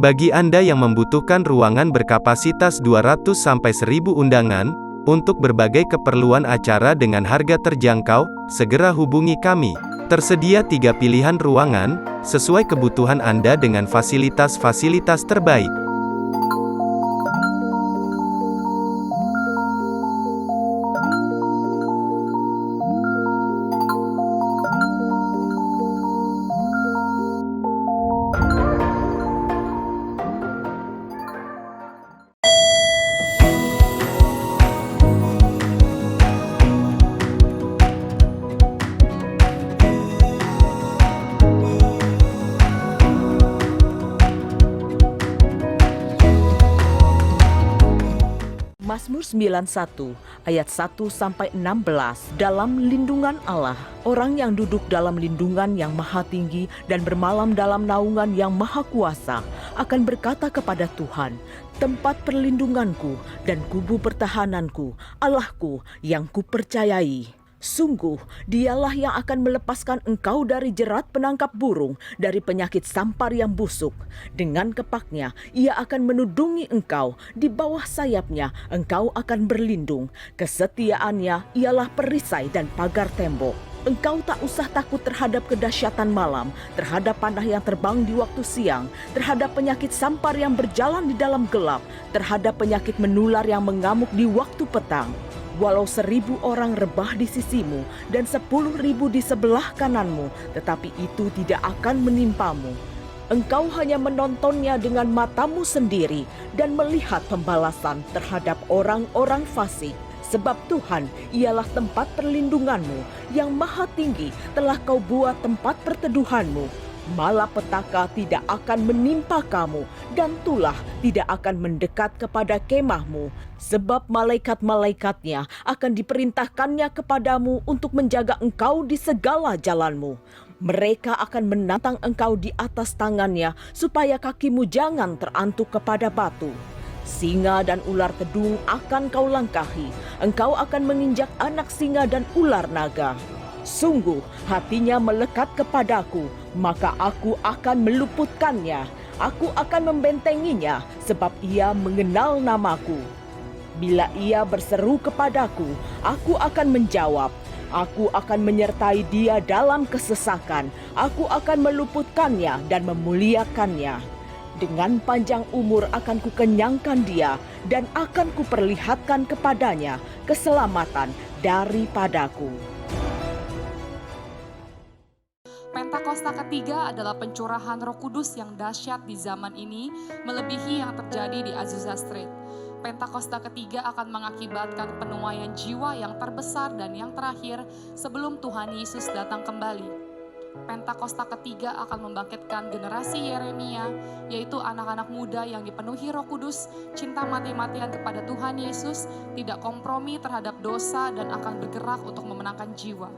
Bagi Anda yang membutuhkan ruangan berkapasitas 200-1000 undangan, untuk berbagai keperluan acara dengan harga terjangkau, segera hubungi kami. Tersedia 3 pilihan ruangan, sesuai kebutuhan Anda dengan fasilitas-fasilitas terbaik. Mazmur 91 ayat 1-16. Dalam lindungan Allah, orang yang duduk dalam lindungan yang maha tinggi dan bermalam dalam naungan yang maha kuasa akan berkata kepada Tuhan, tempat perlindunganku dan kubu pertahananku, Allahku yang kupercayai. Sungguh, dialah yang akan melepaskan engkau dari jerat penangkap burung, dari penyakit sampar yang busuk. Dengan kepaknya, ia akan menudungi engkau, di bawah sayapnya engkau akan berlindung. Kesetiaannya ialah perisai dan pagar tembok. Engkau tak usah takut terhadap kedahsyatan malam, terhadap panah yang terbang di waktu siang, terhadap penyakit sampar yang berjalan di dalam gelap, terhadap penyakit menular yang mengamuk di waktu petang. Walau 1000 orang rebah di sisimu dan 10.000 di sebelah kananmu, tetapi itu tidak akan menimpamu. Engkau hanya menontonnya dengan matamu sendiri dan melihat pembalasan terhadap orang-orang fasik. Sebab Tuhan ialah tempat perlindunganmu, yang maha tinggi telah kau buat tempat perteduhanmu. Malapetaka tidak akan menimpa kamu, dan tulah tidak akan mendekat kepada kemahmu. Sebab malaikat-malaikatnya akan diperintahkannya kepadamu untuk menjaga engkau di segala jalanmu. Mereka akan menantang engkau di atas tangannya, supaya kakimu jangan terantuk kepada batu. Singa dan ular tedung akan kau langkahi. Engkau akan menginjak anak singa dan ular naga. Sungguh hatinya melekat kepadaku, maka aku akan meluputkannya. Aku akan membentenginya, sebab ia mengenal namaku. Bila ia berseru kepadaku, aku akan menjawab. Aku akan menyertai dia dalam kesesakan. Aku akan meluputkannya dan memuliakannya. Dengan panjang umur akan kukenyangkan dia, dan akan kuperlihatkan kepadanya keselamatan daripadaku. Pentakosta ketiga adalah pencurahan Roh Kudus yang dahsyat di zaman ini, melebihi yang terjadi di Azusa Street. Pentakosta ketiga akan mengakibatkan penuaian jiwa yang terbesar dan yang terakhir sebelum Tuhan Yesus datang kembali. Pentakosta ketiga akan membangkitkan generasi Yeremia, yaitu anak-anak muda yang dipenuhi Roh Kudus, cinta mati-matian kepada Tuhan Yesus, tidak kompromi terhadap dosa dan akan bergerak untuk memenangkan jiwa.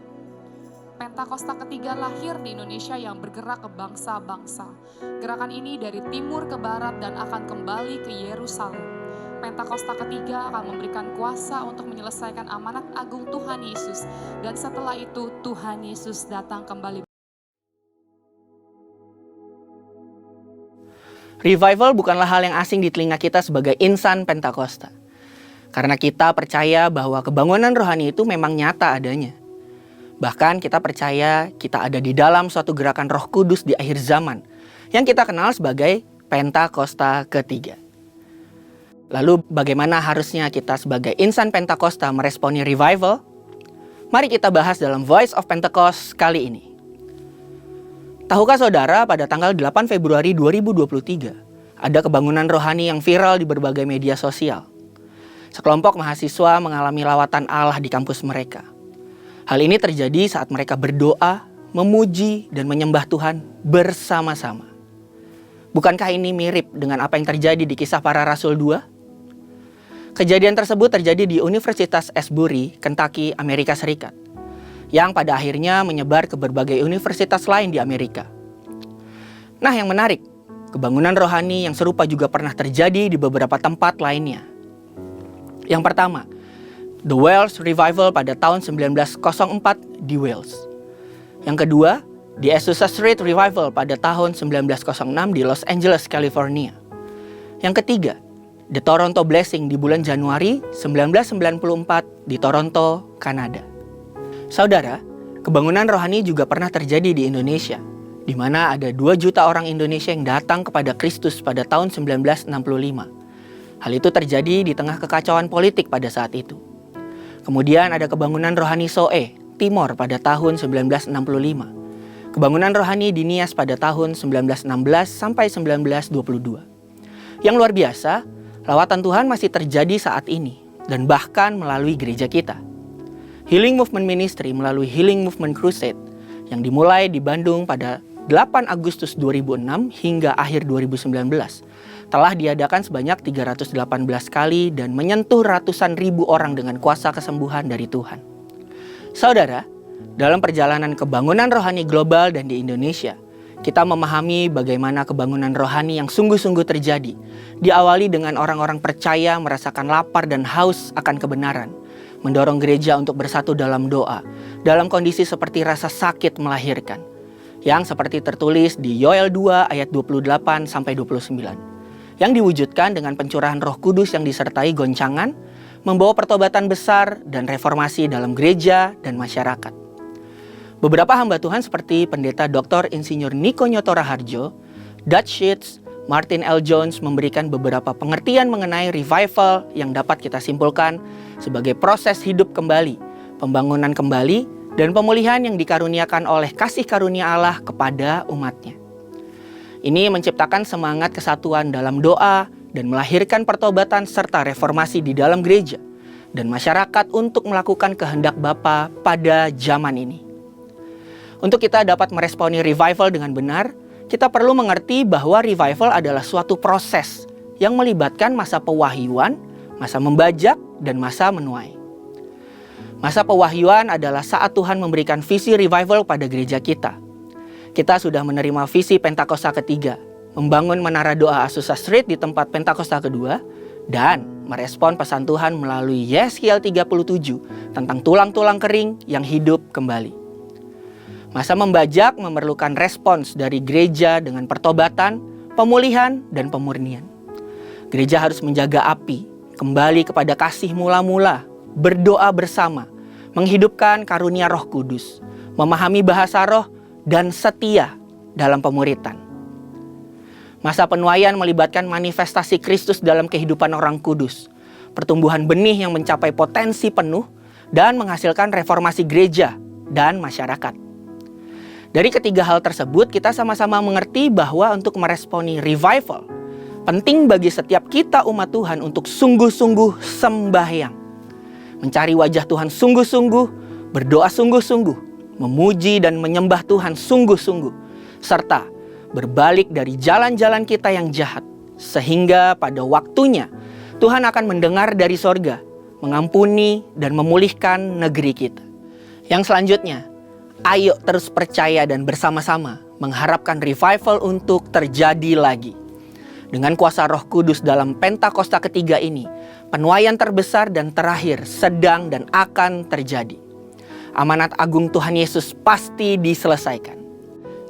Pentakosta ketiga lahir di Indonesia yang bergerak ke bangsa-bangsa. Gerakan ini dari timur ke barat dan akan kembali ke Yerusalem. Pentakosta ketiga akan memberikan kuasa untuk menyelesaikan amanat agung Tuhan Yesus. Dan setelah itu Tuhan Yesus datang kembali. Revival bukanlah hal yang asing di telinga kita sebagai insan Pentakosta. Karena kita percaya bahwa kebangunan rohani itu memang nyata adanya. Bahkan kita percaya kita ada di dalam suatu gerakan Roh Kudus di akhir zaman yang kita kenal sebagai Pentakosta ketiga. Lalu bagaimana harusnya kita sebagai insan Pentakosta meresponi revival? Mari kita bahas dalam Voice of Pentecost kali ini. Tahukah saudara, pada tanggal 8 Februari 2023 ada kebangunan rohani yang viral di berbagai media sosial. Sekelompok mahasiswa mengalami lawatan Allah di kampus mereka. Hal ini terjadi saat mereka berdoa, memuji, dan menyembah Tuhan bersama-sama. Bukankah ini mirip dengan apa yang terjadi di Kisah Para Rasul 2? Kejadian tersebut terjadi di Universitas Asbury, Kentucky, Amerika Serikat, yang pada akhirnya menyebar ke berbagai universitas lain di Amerika. Nah, yang menarik, kebangunan rohani yang serupa juga pernah terjadi di beberapa tempat lainnya. Yang pertama, The Wales Revival pada tahun 1904 di Wales. Yang kedua, di Azusa Street Revival pada tahun 1906 di Los Angeles, California. Yang ketiga, The Toronto Blessing di bulan Januari 1994 di Toronto, Kanada. Saudara, kebangunan rohani juga pernah terjadi di Indonesia, di mana ada 2 juta orang Indonesia yang datang kepada Kristus pada tahun 1965. Hal itu terjadi di tengah kekacauan politik pada saat itu. Kemudian ada kebangunan rohani Soe, Timor pada tahun 1965. Kebangunan rohani di Nias pada tahun 1916 sampai 1922. Yang luar biasa, lawatan Tuhan masih terjadi saat ini dan bahkan melalui gereja kita. Healing Movement Ministry melalui Healing Movement Crusade yang dimulai di Bandung pada 8 Agustus 2006 hingga akhir 2019 telah diadakan sebanyak 318 kali dan menyentuh ratusan ribu orang dengan kuasa kesembuhan dari Tuhan. Saudara, dalam perjalanan kebangunan rohani global dan di Indonesia, kita memahami bagaimana kebangunan rohani yang sungguh-sungguh terjadi, diawali dengan orang-orang percaya merasakan lapar dan haus akan kebenaran, mendorong gereja untuk bersatu dalam doa, dalam kondisi seperti rasa sakit melahirkan, yang seperti tertulis di Yoel 2 ayat 28-29, yang diwujudkan dengan pencurahan Roh Kudus yang disertai goncangan, membawa pertobatan besar dan reformasi dalam gereja dan masyarakat. Beberapa hamba Tuhan seperti Pendeta Dr. Insinyur Niko Nyoto Raharjo, Dutch Sheets, Martin L. Jones memberikan beberapa pengertian mengenai revival yang dapat kita simpulkan sebagai proses hidup kembali, pembangunan kembali, dan pemulihan yang dikaruniakan oleh kasih karunia Allah kepada umatnya. Ini menciptakan semangat kesatuan dalam doa dan melahirkan pertobatan serta reformasi di dalam gereja dan masyarakat untuk melakukan kehendak Bapa pada zaman ini. Untuk kita dapat meresponi revival dengan benar, kita perlu mengerti bahwa revival adalah suatu proses yang melibatkan masa pewahyuan, masa membajak, dan masa menuai. Masa pewahyuan adalah saat Tuhan memberikan visi revival pada gereja kita. Kita sudah menerima visi Pentakosta ketiga, membangun menara doa Azusa Street di tempat Pentakosta kedua, dan merespon pesan Tuhan melalui Yeskiel 37 tentang tulang-tulang kering yang hidup kembali. Masa membajak memerlukan respons dari gereja dengan pertobatan, pemulihan, dan pemurnian. Gereja harus menjaga api, kembali kepada kasih mula-mula, berdoa bersama, menghidupkan karunia Roh Kudus, memahami bahasa roh, dan setia dalam pemuritan. Masa penuaian melibatkan manifestasi Kristus dalam kehidupan orang kudus, pertumbuhan benih yang mencapai potensi penuh, dan menghasilkan reformasi gereja dan masyarakat. Dari ketiga hal tersebut, kita sama-sama mengerti bahwa untuk meresponi revival, penting bagi setiap kita umat Tuhan untuk sungguh-sungguh sembahyang. Mencari wajah Tuhan sungguh-sungguh, berdoa sungguh-sungguh, memuji dan menyembah Tuhan sungguh-sungguh, serta berbalik dari jalan-jalan kita yang jahat, sehingga pada waktunya Tuhan akan mendengar dari sorga, mengampuni dan memulihkan negeri kita. Yang selanjutnya, ayo terus percaya dan bersama-sama mengharapkan revival untuk terjadi lagi. Dengan kuasa Roh Kudus dalam Pentakosta ketiga ini, penuaian terbesar dan terakhir sedang dan akan terjadi. Amanat agung Tuhan Yesus pasti diselesaikan.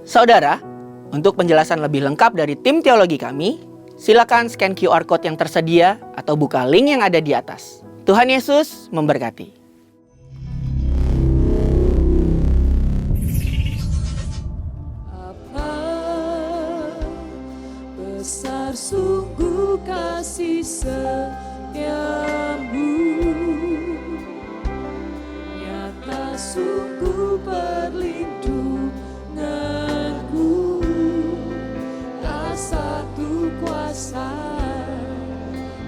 Saudara, untuk penjelasan lebih lengkap dari tim teologi kami, silakan scan QR Code yang tersedia atau buka link yang ada di atas. Tuhan Yesus memberkati. Besar sungguh kasih setiamu, nyata sungguh perlindunganku, tak satu kuasa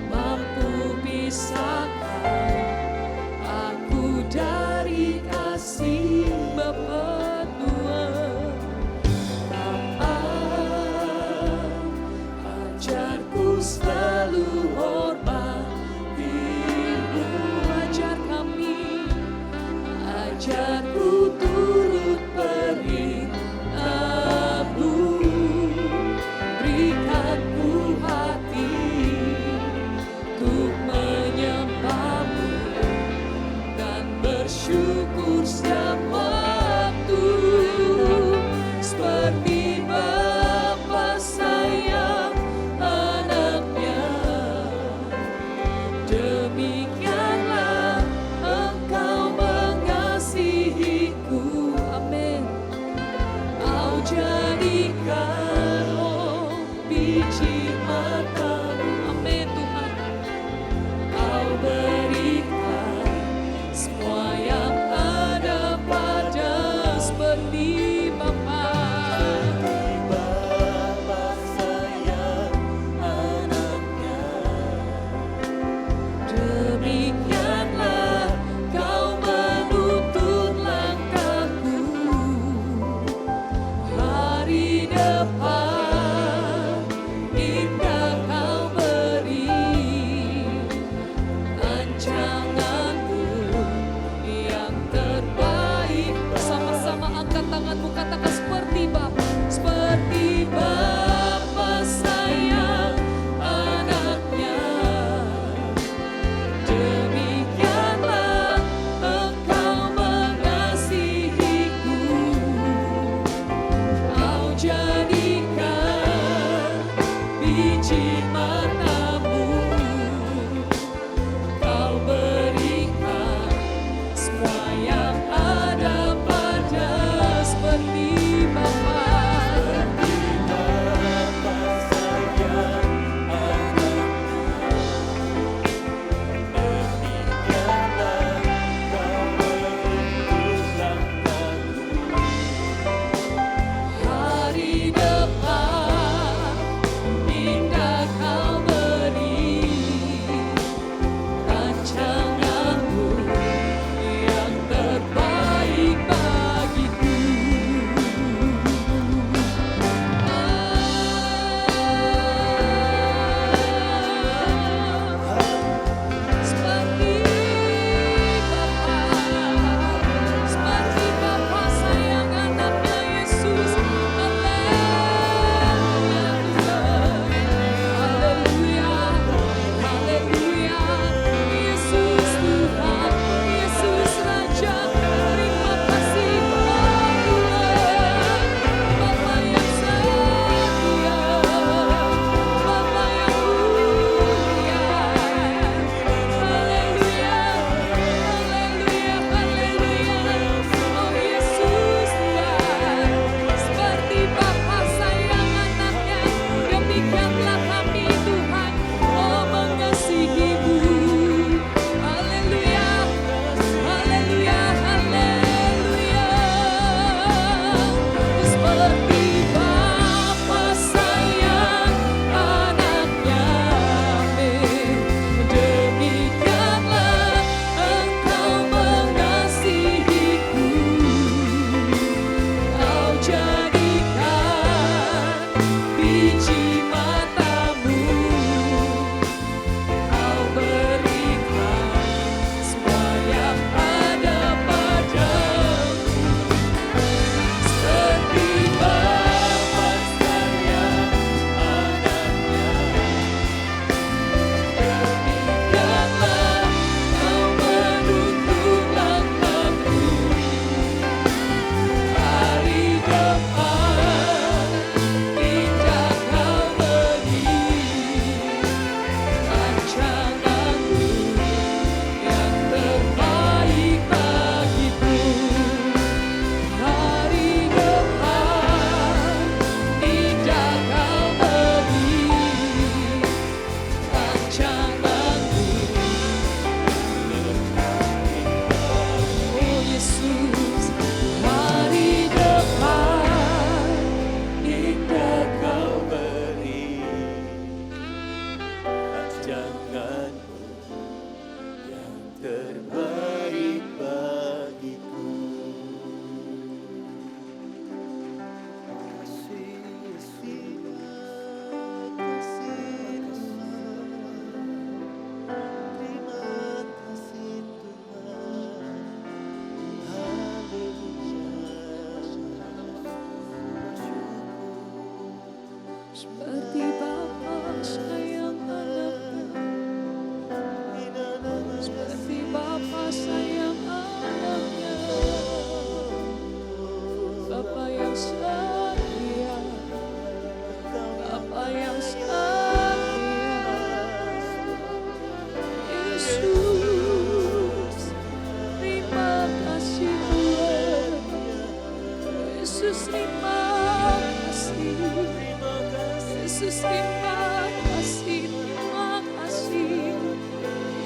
mampu pisahkan aku dari kasih Bapa. Selalu hormati kata seperti Bapa sayang anaknya, demikianlah Engkau mengasihiku. Kau jadikan biji matamu, Kau berikan semua yang ada pada seperti Bapa. Hari depan indah Kau beri, rancanganmu yang terbaik bagiku. Seperti Bapa sayang anaknya Yesus. Haleluya, haleluya. Yesus Tuhan, Yesus Raja, terima kasih Tuhan. Bapa yang setia, Bapa yang mulia. Haleluya, haleluya, haleluya. Oh Yesus Tuhan, seperti Bapa sayang anaknya, demikianlah kami Tuhan, oh mengasihi-Mu. Haleluya, haleluya, haleluya. Seperti Bapa sayang anaknya, demikianlah Engkau mengasihiku. Kau jadikan biji matamu, Kau berikan semua yang ada padamu. Seperti Bapa sayang anaknya, demikianlah Kau menuntun langkahku. Hari depan indah Kau beri, rancanganmu yang terbaik bagiku. Hari depan indah Kau beri, rancanganmu. Oh Yesus, hari depan indah Kau beri, rancanganmu yang terbaik bagiku. Seperti Bapa sayang anaknya, seperti Bapa sayang anaknya, Bapa yang setia, Bapa yang setia. Yesus, terima kasih Tuhan. Yesus, terima kasih. Yesus, terima kasih, terima kasih.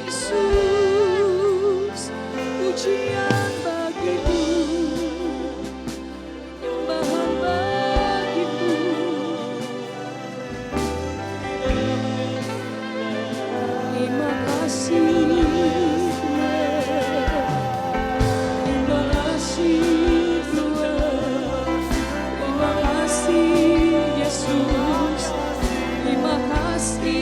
Yesus, pujian bagimu, nyembahan bagimu. Terima kasih Tuhan, terima kasih Tuhan, terima kasih Yesus, terima kasih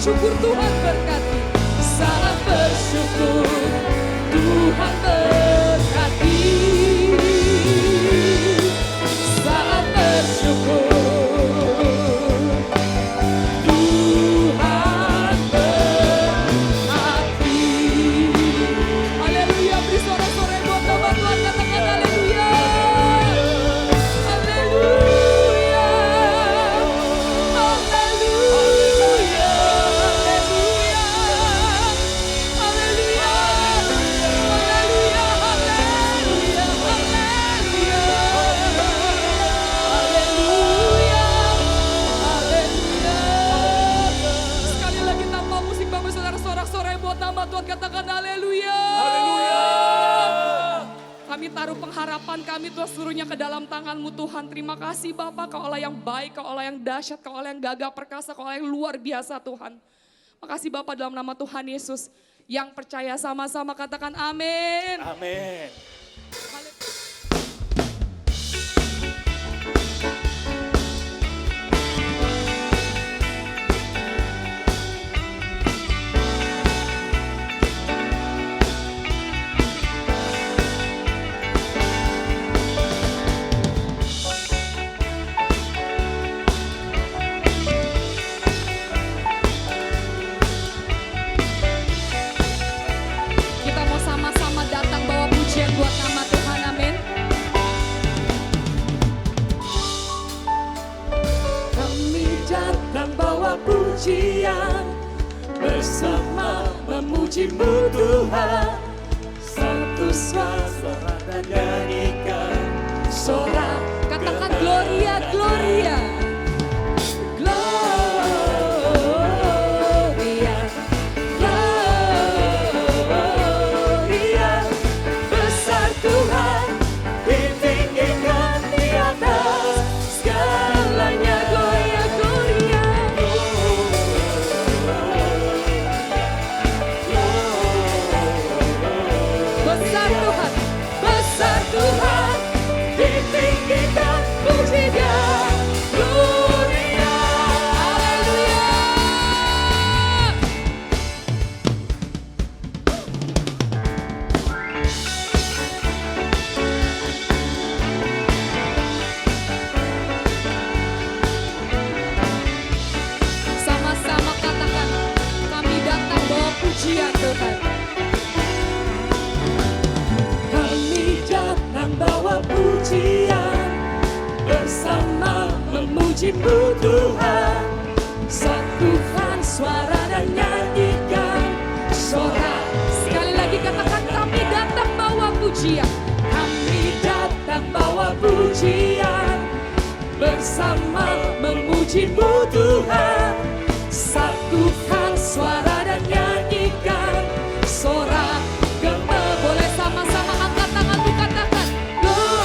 bersyukur Tuhan berkati. Saat bersyukur Tuhan berkati. Saat bersyukur Tuhan berkati. Haleluya, beri sorak-sorai buat nama Tuhan, katakan haleluya. Haleluya. Haleluya. Haleluya. Haleluya. Haleluya. Haleluya. Haleluya. Haleluya. Sekali lagi tanpa musik, bangsa saudara, sorak-sorai buat nama Tuhan, katakan haleluya. Kami taruh pengharapan kami, Tuhan, seluruhnya ke dalam tangan-Mu Tuhan. Terima kasih Bapa, Kau Allah yang baik, Kau Allah yang dahsyat, Kau Allah yang gagah perkasa, Kau Allah yang luar biasa Tuhan. Makasih Bapa, dalam nama Tuhan Yesus. Yang percaya sama-sama katakan amin. Amin. Kita mau sama-sama datang bawa pujian buat nama Tuhan, amin. Kami datang bawa pujian, bersama memuji-Mu Tuhan. Satu suara dan nyanyikan sorak, katakan Gloria, Gloria. Gloria, Gloria, besar Tuhan, ditinggikan di atas segalanya. Gloria, Gloria. Besar Tuhan, besar Tuhan, ditinggikan, puji Dia. Gloria, haleluya. Sama-sama katakan, kami datang bawa pujian Tuhan. Kami datang bawa pujian, bersama memuji-Mu Tuhan. Satukan suara dan nyanyikan sorak. Sekali lagi katakan, kami datang bawa pujian. Kami datang bawa pujian, bersama memuji-Mu Tuhan. Satukan suara dan nyanyikan sorak gema. Boleh sama-sama angkat tanganmu, katakan Gloria,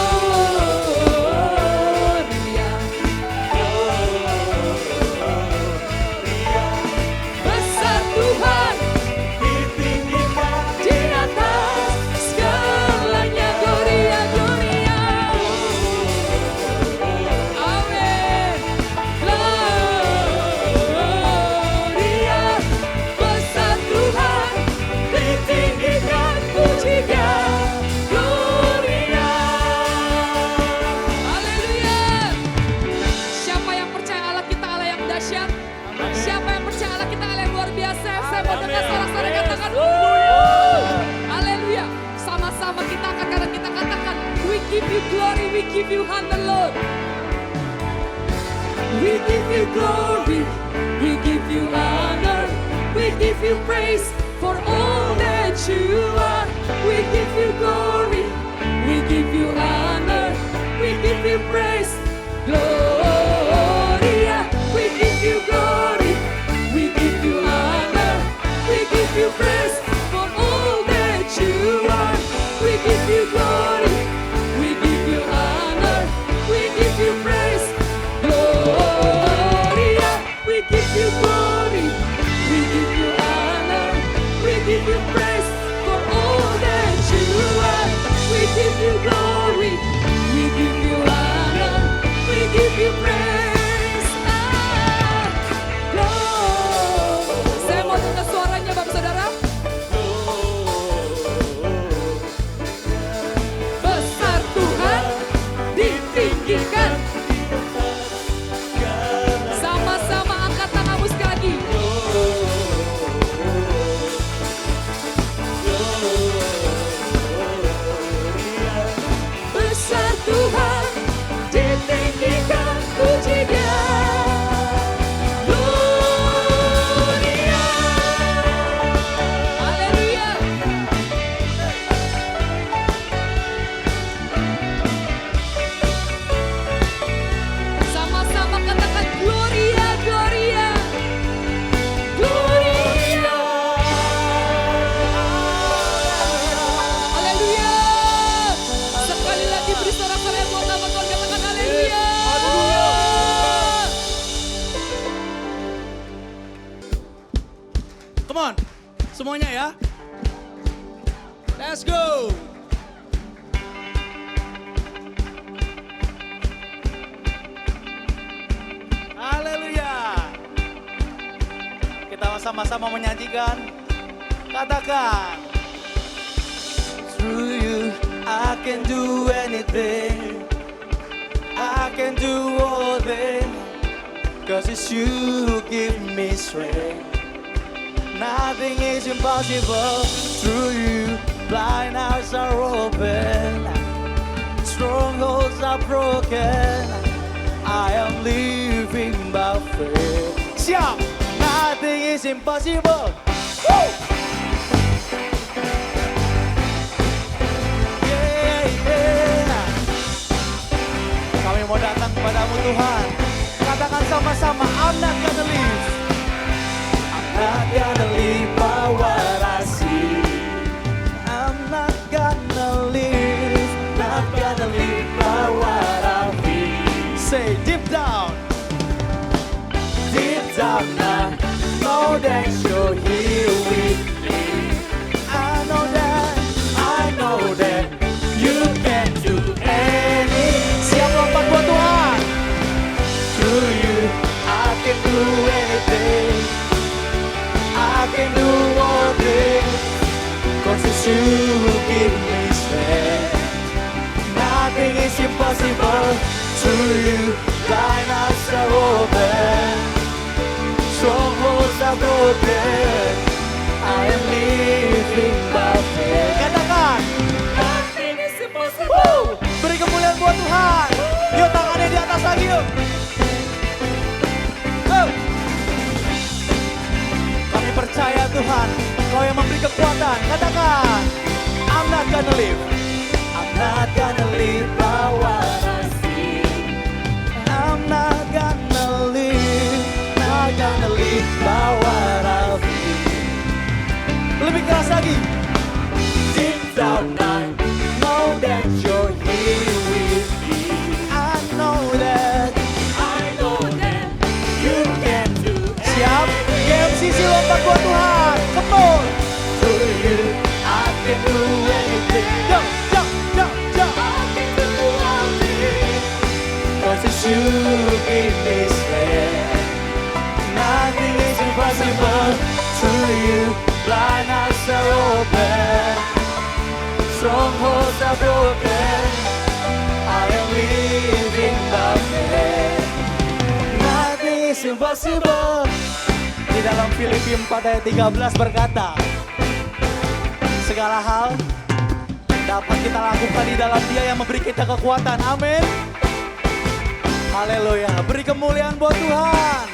besar Tuhan, ditinggikan di atas segalanya. Gloria, Gloria. Amin. Gloria, besar Tuhan, ditinggikan, puji Dia. Gloria. Haleluya. Siapa yang percaya Allah kita Allah yang dahsyat? Siapa yang percaya Allah kita Allah yang luar biasa? Saya mau dengar suara-suara katakan haleluya. Sama-sama kita akan katakan, we give you glory, we give you honor Lord. We give you glory, we give you honor, we give you praise for all that you are. We give you glory, we give you honor, we give you praise. Gloria, we give you glory, we give you honor, we give you praise for all that you are. We give you glory, we give you honor, we give you praise. Gloria, we give you glory, we give you honor, we give you praise for all that you are. We give you glory, we give you honor, we give you praise. Come on. Semuanya ya. Let's go. Haleluya. Kita sama-sama menyanyikan. Katakan. Through you I can do anything. I can do all things. 'Cause it's you who give me strength. Nothing is impossible. Through you blind eyes are open. Strongholds are broken. I am living by faith. Siap. Nothing is impossible. Woo! Yeah, yeah. Kami mau datang kepadamu Tuhan. Katakan sama-sama, I'm not gonna leave. I'm not gonna leave by what I see. I'm not gonna leave. Not gonna leave by what I feel. Say deep down. Deep down I know that you're here with me. I know that you can do anything. Siap lompat buat Tuhan. Through you I can do anything. I can do all things. 'Cause it's you who give me strength. Nothing is impossible. Through you blind eyes are open. Strongholds are broken. I am living by faith. Katakan. Nothing is impossible. Beri kemuliaan buat Tuhan. Yuk tangannya di atas lagi yuk. Go. Kami percaya Tuhan, Kau yang memberi kekuatan. Katakan. I'm not gonna live. I'm not gonna live by what I see. I'm not gonna live. Not gonna live by what I feel. Lebih keras lagi. Deep down I know that you're here with me. I know that you can do it. Siap? GMCC lompat buat Tuhan. Come on. Through you I can do anything. Jump, jump, jump, jump. I can do all things. 'Cause it's you who give me strength. Nothing is impossible. Through you blind eyes are open. Strongholds are broken. I am living by faith. Nothing is impossible. Di dalam Filipi 4 ayat 13 berkata, segala hal dapat kita lakukan di dalam Dia yang memberi kita kekuatan. Amin. Haleluya. Beri kemuliaan buat Tuhan.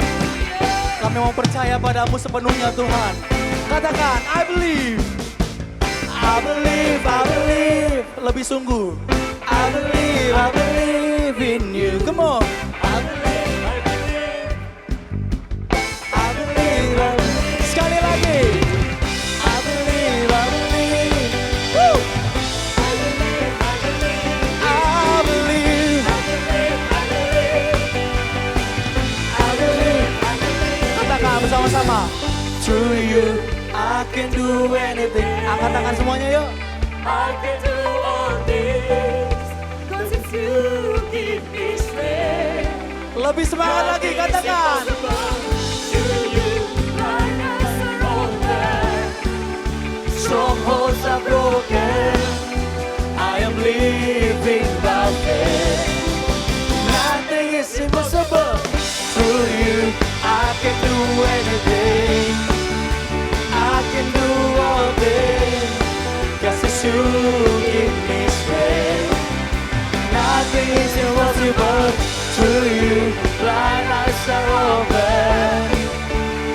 Kami mau percaya padamu sepenuhnya Tuhan. Katakan, I believe. I believe, I believe. Lebih sungguh. I believe in you. Come on. I believe, I believe. I believe, I believe. Sekali lagi. I believe, I believe. Woo. I believe, I believe. I believe. I believe, I believe. I believe, I believe. Katakan bersama-sama. Through you, I can do anything. Angkat tangan semuanya yuk. I can do all things. 'Cause it's you who give me strength. Lebih semangat lagi, katakan. Strongholds are broken. I am living by faith. Nothing is impossible. Through you, I can do anything. I can do all things. 'Cause it's you who give me strength. Nothing is impossible. Through you, blind eyes are open.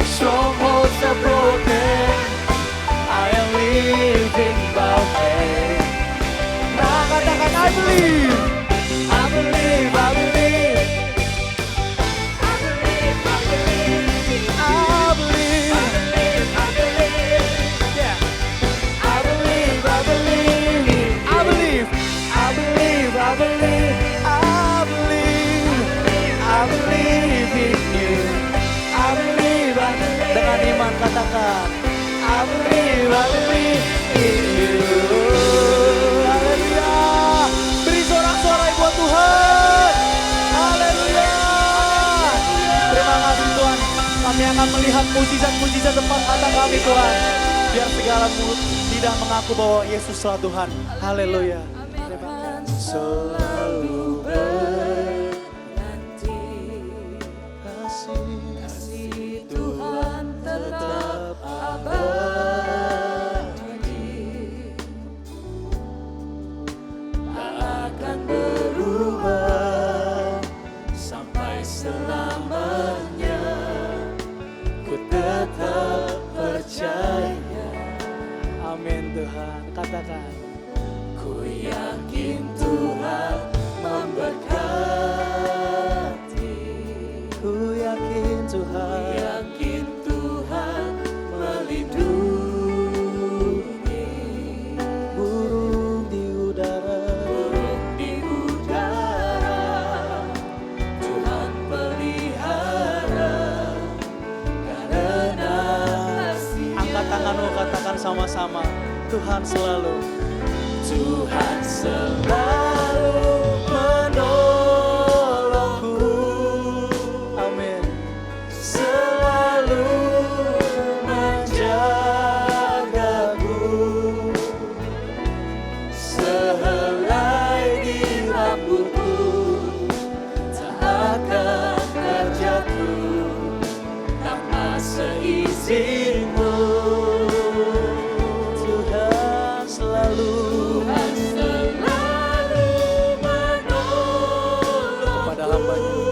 Strongholds are broken. I am living by faith. Nah, katakan I believe. I believe, I believe. I believe, I believe. I believe. I believe, I believe. Yeah. I believe, I believe. I believe. I believe, I believe. I believe. I believe in you. I believe, I believe. Dengan iman katakan. believe in you. Haleluya. Beri sorak-sorai buat Tuhan. Haleluya. Terima kasih Tuhan. Kami akan melihat mujizat-mujizat depan mata kami Tuhan. Biar segala mulut tidak mengaku bahwa Yesuslah Tuhan. Haleluya. Selalu bernanti kasih Tuhan tetap abadi, tak akan berubah sampai selamanya. Ku tetap percaya. Amin Tuhan. Katakan. Ku yakin Tuhan memberkati. Ku yakin Tuhan melindungi. Burung di udara, Tuhan pelihara. Karena angkat tanganmu, katakan sama-sama. Tuhan selalu menolongku. Amin. Selalu menjagaku. Sehelai di rambutku tak akan terjatuh tanpa seizinku. Tuhan selalu kepada hamba-Nya,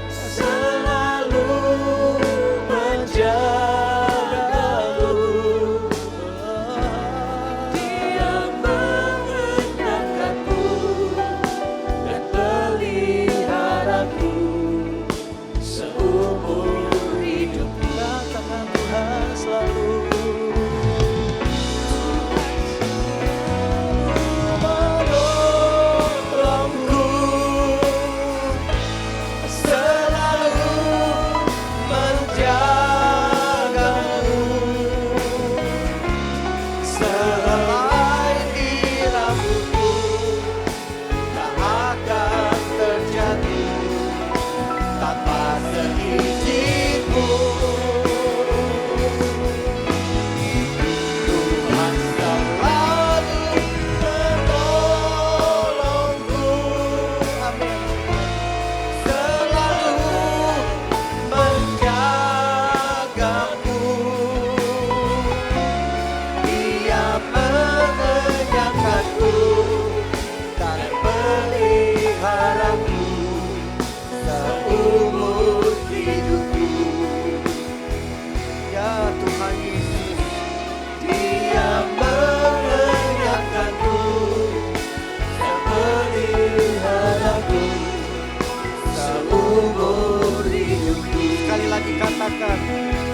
selalu menjagaku. Dia mengenyangkanku dan peliharaku seumur hidupku. Katakan Tuhan selalu menolongku, selalu menjagaku. Sehelai di rambutku tak akan terjatuh tanpa seizinku. Tuhan selalu menolongku. Amin. Selalu menjagaku. Dia mengenyangkanku dan peliharaku seumur hidupku. Ya Tuhan Yesus, Dia mengenyangkanku dan peliharaku seumur hidupku. Sekali lagi katakan,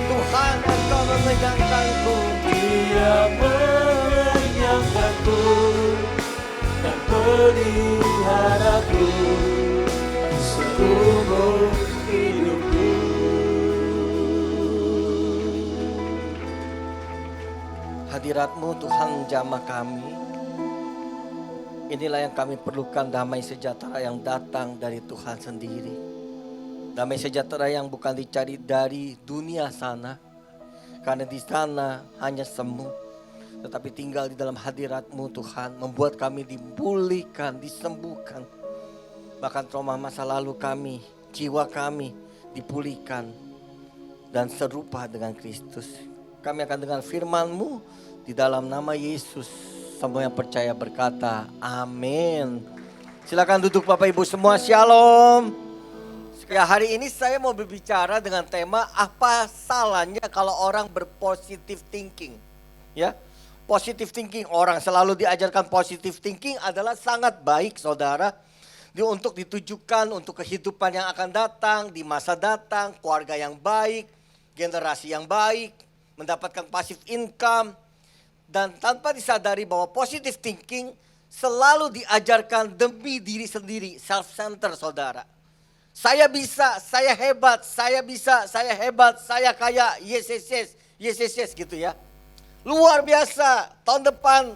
Tuhan Engkau mengenyangkanku. Dia mengenyangkanku dan peliharaku seumur hidupku. Hadirat-Mu Tuhan menjamah kami. Inilah yang kami perlukan, damai sejahtera yang datang dari Tuhan sendiri. Damai sejahtera yang bukan dicari dari dunia sana, karena di sana hanya semu. Tetapi tinggal di dalam hadirat-Mu Tuhan, membuat kami dipulihkan, disembuhkan. Bahkan trauma masa lalu kami, jiwa kami dipulihkan dan serupa dengan Kristus. Kami akan dengar firman-Mu di dalam nama Yesus. Semua yang percaya berkata, amin. Silakan duduk Bapak Ibu semua, shalom. Ya, hari ini saya mau berbicara dengan tema apa salahnya kalau orang berpositive thinking. Ya, positive thinking, orang selalu diajarkan positive thinking adalah sangat baik saudara. Untuk ditujukan untuk kehidupan yang akan datang, di masa datang, keluarga yang baik, generasi yang baik, mendapatkan passive income. Dan tanpa disadari bahwa positive thinking selalu diajarkan demi diri sendiri, self-center saudara. Saya bisa, saya hebat, saya bisa, saya hebat, saya kaya, yes, yes, yes. yes, yes, yes gitu ya. Luar biasa, tahun depan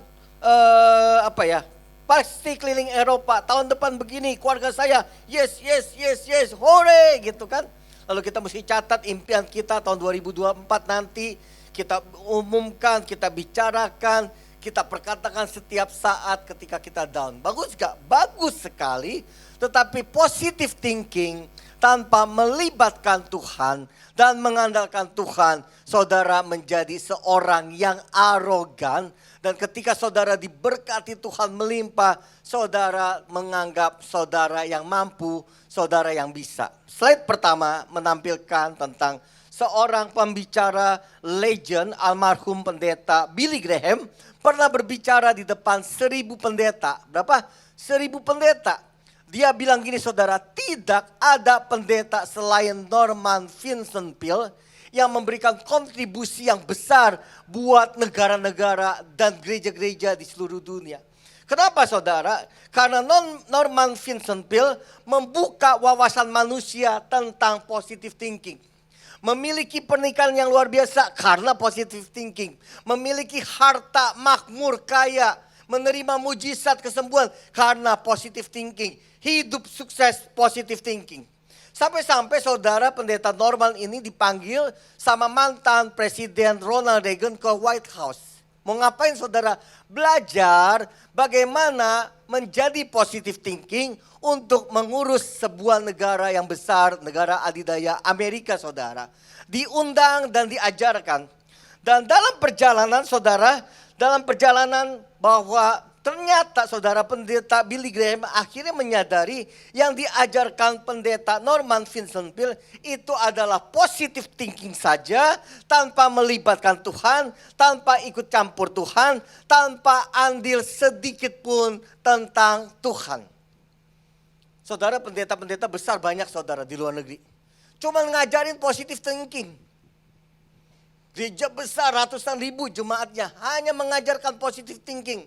pasti keliling Eropa, tahun depan begini, keluarga saya, yes, yes, yes, yes, hore gitu kan. Lalu kita mesti catat impian kita tahun 2024 nanti, kita umumkan, kita bicarakan, kita perkatakan setiap saat ketika kita down. Bagus gak? Bagus sekali, tetapi positive thinking tanpa melibatkan Tuhan dan mengandalkan Tuhan, saudara menjadi seorang yang arogan. Dan ketika saudara diberkati Tuhan melimpah, saudara menganggap saudara yang mampu, saudara yang bisa. Slide pertama menampilkan tentang seorang pembicara legend, almarhum pendeta Billy Graham, pernah berbicara di depan 1000 pendeta. Berapa? 1000 pendeta. Dia bilang gini saudara, tidak ada pendeta selain Norman Vincent Peale yang memberikan kontribusi yang besar buat negara-negara dan gereja-gereja di seluruh dunia. Kenapa saudara? Karena Norman Vincent Peale membuka wawasan manusia tentang positive thinking. Memiliki pernikahan yang luar biasa karena positive thinking. Memiliki harta makmur kaya, menerima mujizat kesembuhan karena positive thinking. Hidup sukses positive thinking. Sampai-sampai saudara pendeta Norman ini dipanggil sama mantan Presiden Ronald Reagan ke White House. Mau ngapain saudara? Belajar bagaimana menjadi positive thinking untuk mengurus sebuah negara yang besar, negara adidaya Amerika saudara. Diundang dan diajarkan. Dan dalam perjalanan saudara, bahwa ternyata saudara pendeta Billy Graham akhirnya menyadari yang diajarkan pendeta Norman Vincent Peale itu adalah positive thinking saja, tanpa melibatkan Tuhan, tanpa ikut campur Tuhan, tanpa andil sedikit pun tentang Tuhan. Saudara pendeta-pendeta besar banyak saudara di luar negeri. Cuma ngajarin positive thinking. Gereja besar ratusan ribu jemaatnya hanya mengajarkan positive thinking.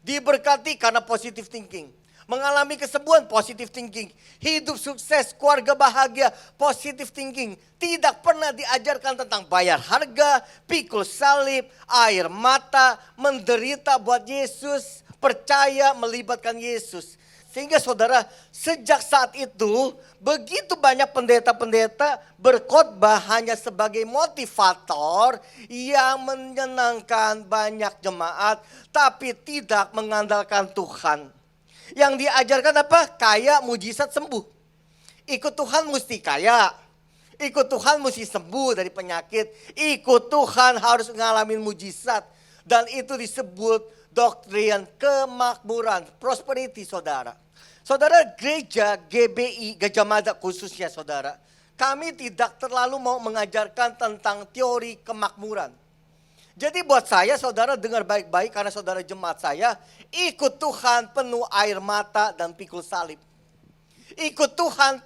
Diberkati karena positive thinking. Mengalami kesembuhan positive thinking. Hidup sukses, keluarga bahagia, positive thinking. Tidak pernah diajarkan tentang bayar harga, pikul salib, air mata, menderita buat Yesus, percaya melibatkan Yesus. Sehingga saudara, sejak saat itu begitu banyak pendeta-pendeta berkhotbah hanya sebagai motivator yang menyenangkan banyak jemaat, tapi tidak mengandalkan Tuhan. Yang diajarkan apa? Kaya, mujizat, sembuh. Ikut Tuhan mesti kaya. Ikut Tuhan mesti sembuh dari penyakit. Ikut Tuhan harus ngalamin mujizat. Dan itu disebut doktrin kemakmuran, prosperity saudara. Saudara, gereja GBI, Gajah Mada khususnya saudara, kami tidak terlalu mau mengajarkan tentang teori kemakmuran. Jadi buat saya saudara dengar baik-baik karena saudara jemaat saya, ikut Tuhan penuh air mata dan pikul salib. Ikut Tuhan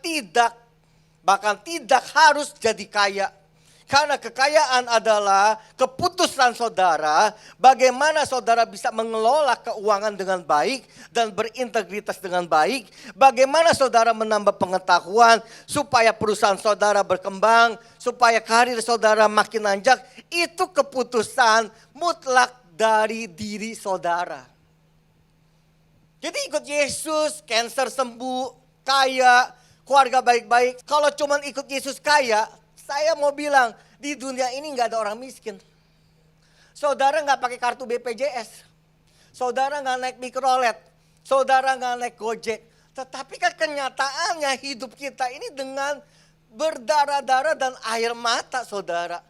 bahkan tidak harus jadi kaya. Karena kekayaan adalah keputusan saudara, bagaimana saudara bisa mengelola keuangan dengan baik dan berintegritas dengan baik. Bagaimana saudara menambah pengetahuan supaya perusahaan saudara berkembang, supaya karir saudara makin nanjak. Itu keputusan mutlak dari diri saudara. Jadi ikut Yesus, cancer sembuh, kaya, keluarga baik-baik. Kalau cuma ikut Yesus kaya, saya mau bilang, di dunia ini nggak ada orang miskin. Saudara nggak pakai kartu BPJS. Saudara nggak naik mikrolet. Saudara nggak naik Gojek. Tetapi kan kenyataannya hidup kita ini dengan berdarah-darah dan air mata saudara.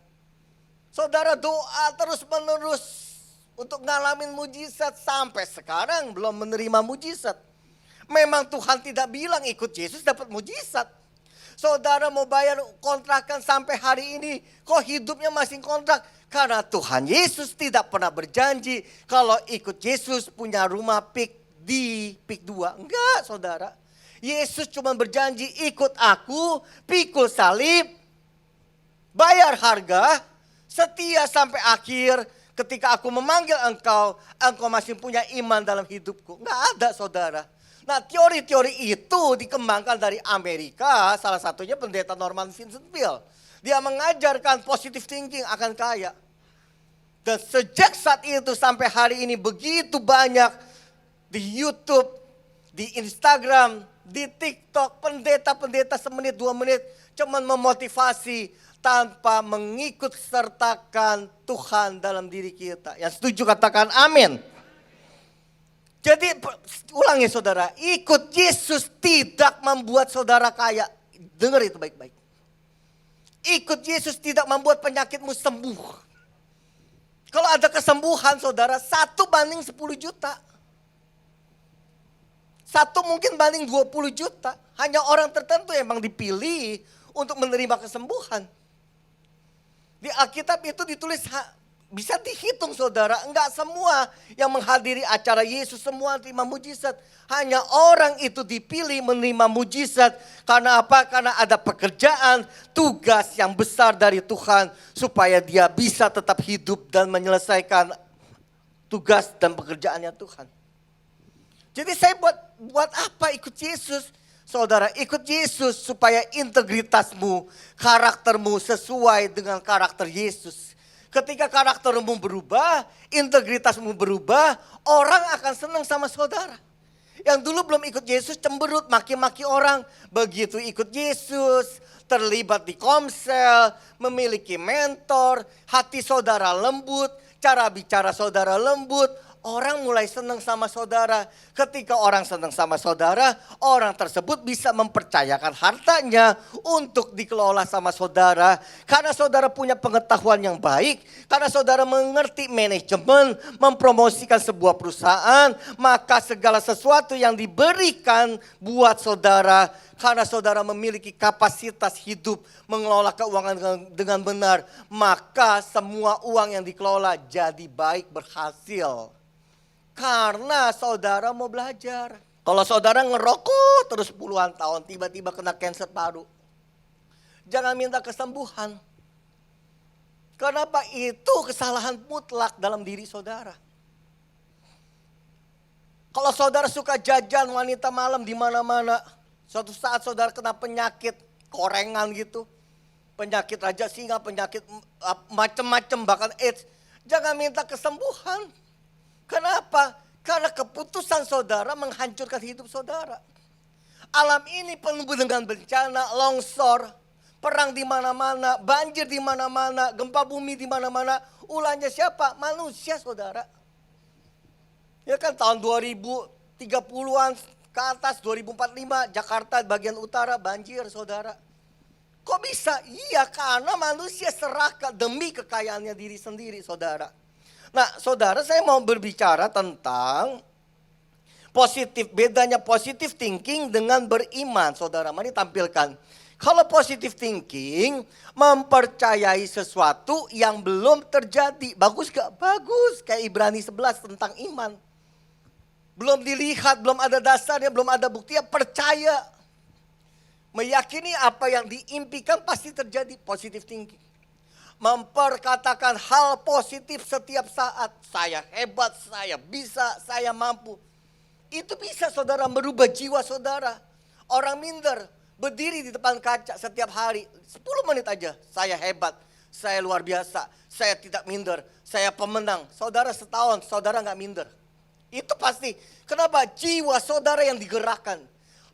Saudara doa terus menerus untuk ngalamin mujizat. Sampai sekarang belum menerima mujizat. Memang Tuhan tidak bilang ikut Yesus dapat mujizat. Saudara mau bayar kontrakan sampai hari ini, kok hidupnya masih kontrak? Karena Tuhan Yesus tidak pernah berjanji kalau ikut Yesus punya rumah di PIK 2. Enggak saudara. Yesus cuma berjanji ikut aku, pikul salib, bayar harga, setia sampai akhir. Ketika aku memanggil engkau, engkau masih punya iman dalam hidupku. Enggak ada saudara. Nah teori-teori itu dikembangkan dari Amerika, salah satunya pendeta Norman Vincent Peale. Dia mengajarkan positive thinking akan kaya. Dan sejak saat itu sampai hari ini begitu banyak di YouTube, di Instagram, di TikTok, pendeta-pendeta semenit 2 menit cuman memotivasi tanpa mengikut sertakan Tuhan dalam diri kita. Yang setuju katakan amin. Jadi ulangi saudara, ikut Yesus tidak membuat saudara kaya. Dengar itu baik-baik. Ikut Yesus tidak membuat penyakitmu sembuh. Kalau ada kesembuhan saudara, 1:10 juta. 1 mungkin banding 20 juta. Hanya orang tertentu emang dipilih untuk menerima kesembuhan. Di Alkitab itu ditulis bisa dihitung saudara. Enggak semua yang menghadiri acara Yesus semua terima mujizat. Hanya orang itu dipilih menerima mujizat. Karena apa? Karena ada pekerjaan, tugas yang besar dari Tuhan. Supaya dia bisa tetap hidup dan menyelesaikan tugas dan pekerjaannya Tuhan. Jadi saya buat apa ikut Yesus? Saudara, ikut Yesus supaya integritasmu, karaktermu sesuai dengan karakter Yesus. Ketika karaktermu berubah, integritasmu berubah, orang akan senang sama saudara. Yang dulu belum ikut Yesus cemberut, maki-maki orang. Begitu ikut Yesus, terlibat di komsel, memiliki mentor, hati saudara lembut, cara bicara saudara lembut. Orang mulai senang sama saudara. Ketika orang senang sama saudara, orang tersebut bisa mempercayakan hartanya untuk dikelola sama saudara. Karena saudara punya pengetahuan yang baik, karena saudara mengerti manajemen, mempromosikan sebuah perusahaan, maka segala sesuatu yang diberikan buat saudara, karena saudara memiliki kapasitas hidup mengelola keuangan dengan benar, maka semua uang yang dikelola jadi baik, berhasil. Karena saudara mau belajar. Kalau saudara ngerokok terus puluhan tahun, tiba-tiba kena kanker paru, jangan minta kesembuhan. Kenapa? Itu kesalahan mutlak dalam diri saudara. Kalau saudara suka jajan wanita malam di mana-mana, suatu saat saudara kena penyakit korengan gitu, penyakit raja singa, penyakit macam-macam bahkan AIDS, jangan minta kesembuhan. Kenapa? Karena keputusan saudara menghancurkan hidup saudara. Alam ini penuh dengan bencana, longsor, perang di mana-mana, banjir di mana-mana, gempa bumi di mana-mana. Ulahnya siapa? Manusia saudara. Ya kan tahun 2030-an ke atas, 2045 Jakarta bagian utara banjir saudara. Kok bisa? Iya, karena manusia serakah demi kekayaannya diri sendiri saudara. Nah saudara, saya mau berbicara tentang bedanya positive thinking dengan beriman. Saudara, mari tampilkan. Kalau positive thinking, mempercayai sesuatu yang belum terjadi. Bagus gak? Bagus. Kayak Ibrani 11 tentang iman. Belum dilihat, belum ada dasarnya, belum ada buktinya, percaya. Meyakini apa yang diimpikan pasti terjadi, positive thinking. Memperkatakan hal positif setiap saat. Saya hebat, saya bisa, saya mampu. Itu bisa saudara merubah jiwa saudara. Orang minder, berdiri di depan kaca setiap hari. 10 menit aja, saya hebat, saya luar biasa, saya tidak minder, saya pemenang. Saudara setahun, saudara gak minder. Itu pasti. Kenapa? Jiwa saudara yang digerakkan.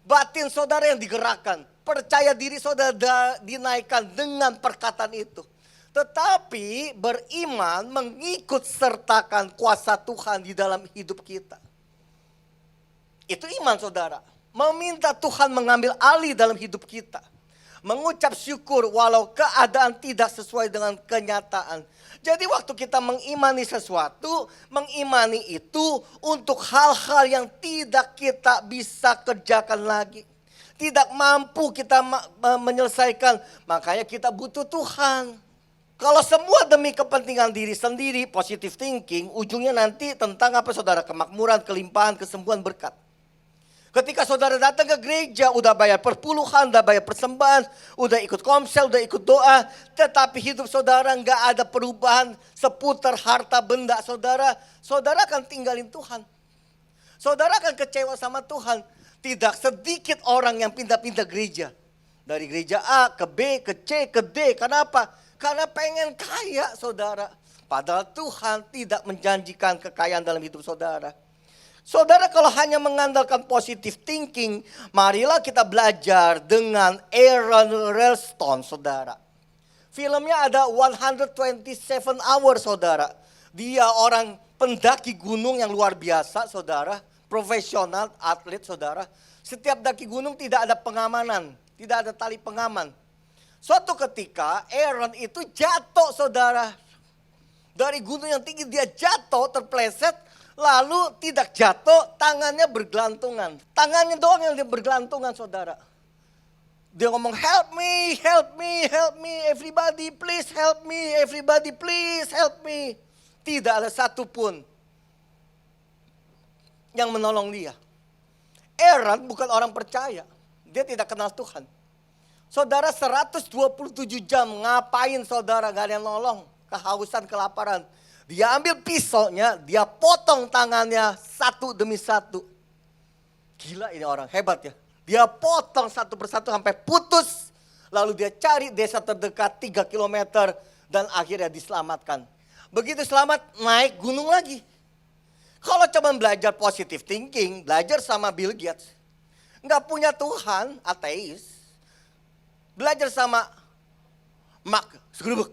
Batin saudara yang digerakkan. Percaya diri saudara dinaikkan dengan perkataan itu. Tetapi beriman mengikut sertakan kuasa Tuhan di dalam hidup kita. Itu iman saudara. Meminta Tuhan mengambil alih dalam hidup kita. Mengucap syukur walau keadaan tidak sesuai dengan kenyataan. Jadi waktu kita mengimani sesuatu, mengimani itu untuk hal-hal yang tidak kita bisa kerjakan lagi. Tidak mampu kita menyelesaikan, makanya kita butuh Tuhan. Kalau semua demi kepentingan diri sendiri, positive thinking, ujungnya nanti tentang apa saudara? Kemakmuran, kelimpahan, kesembuhan, berkat. Ketika saudara datang ke gereja, udah bayar perpuluhan, udah bayar persembahan, udah ikut komsel, udah ikut doa, tetapi hidup saudara nggak ada perubahan seputar harta benda saudara, saudara akan tinggalin Tuhan. Saudara akan kecewa sama Tuhan. Tidak sedikit orang yang pindah-pindah gereja. Dari gereja A ke B, ke C, ke D. Kenapa? Karena pengen kaya saudara. Padahal Tuhan tidak menjanjikan kekayaan dalam hidup saudara. Saudara kalau hanya mengandalkan positive thinking, marilah kita belajar dengan Aaron Ralston, saudara. Filmnya ada 127 Hours, saudara. Dia orang pendaki gunung yang luar biasa, saudara. Profesional, atlet, saudara. Setiap daki gunung tidak ada pengamanan, tidak ada tali pengaman. Suatu ketika Aaron itu jatuh, saudara. Dari gunung yang tinggi dia jatuh, terpleset. Lalu tidak jatuh, tangannya bergelantungan. Tangannya doang yang dia bergelantungan, saudara. Dia ngomong, help me, help me, help me. Everybody please help me, everybody please help me. Tidak ada satupun yang menolong dia. Aaron bukan orang percaya. Dia tidak kenal Tuhan. Saudara 127 jam ngapain saudara, gak ada yang nolong. Kehausan, kelaparan. Dia ambil pisaunya, dia potong tangannya satu demi satu. Gila ini orang, hebat ya. Dia potong satu persatu sampai putus. Lalu dia cari desa terdekat 3 kilometer dan akhirnya diselamatkan. Begitu selamat, naik gunung lagi. Kalau cuma belajar positive thinking, belajar sama Bill Gates. Nggak punya Tuhan, ateis. Belajar sama Mark Zuckerberg.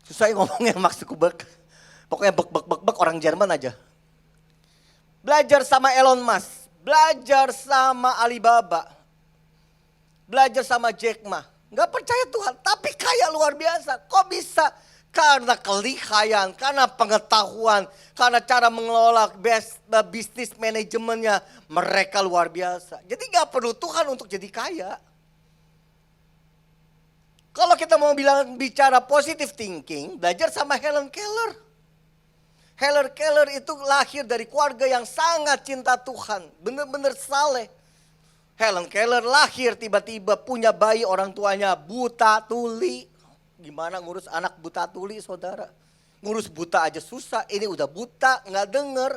Susah ya ngomongnya Mark Zuckerberg. Pokoknya bek orang Jerman aja. Belajar sama Elon Musk. Belajar sama Alibaba. Belajar sama Jack Ma. Nggak percaya Tuhan, tapi kaya luar biasa. Kok bisa? Karena kelihayan, karena pengetahuan, karena cara mengelola bisnis manajemennya. Mereka luar biasa. Jadi nggak perlu Tuhan untuk jadi kaya. Kalau kita mau bicara positive thinking, belajar sama Helen Keller. Helen Keller itu lahir dari keluarga yang sangat cinta Tuhan. Benar-benar saleh. Helen Keller lahir tiba-tiba punya bayi, orang tuanya buta tuli. Gimana ngurus anak buta tuli, saudara? Ngurus buta aja susah, ini udah buta, nggak denger.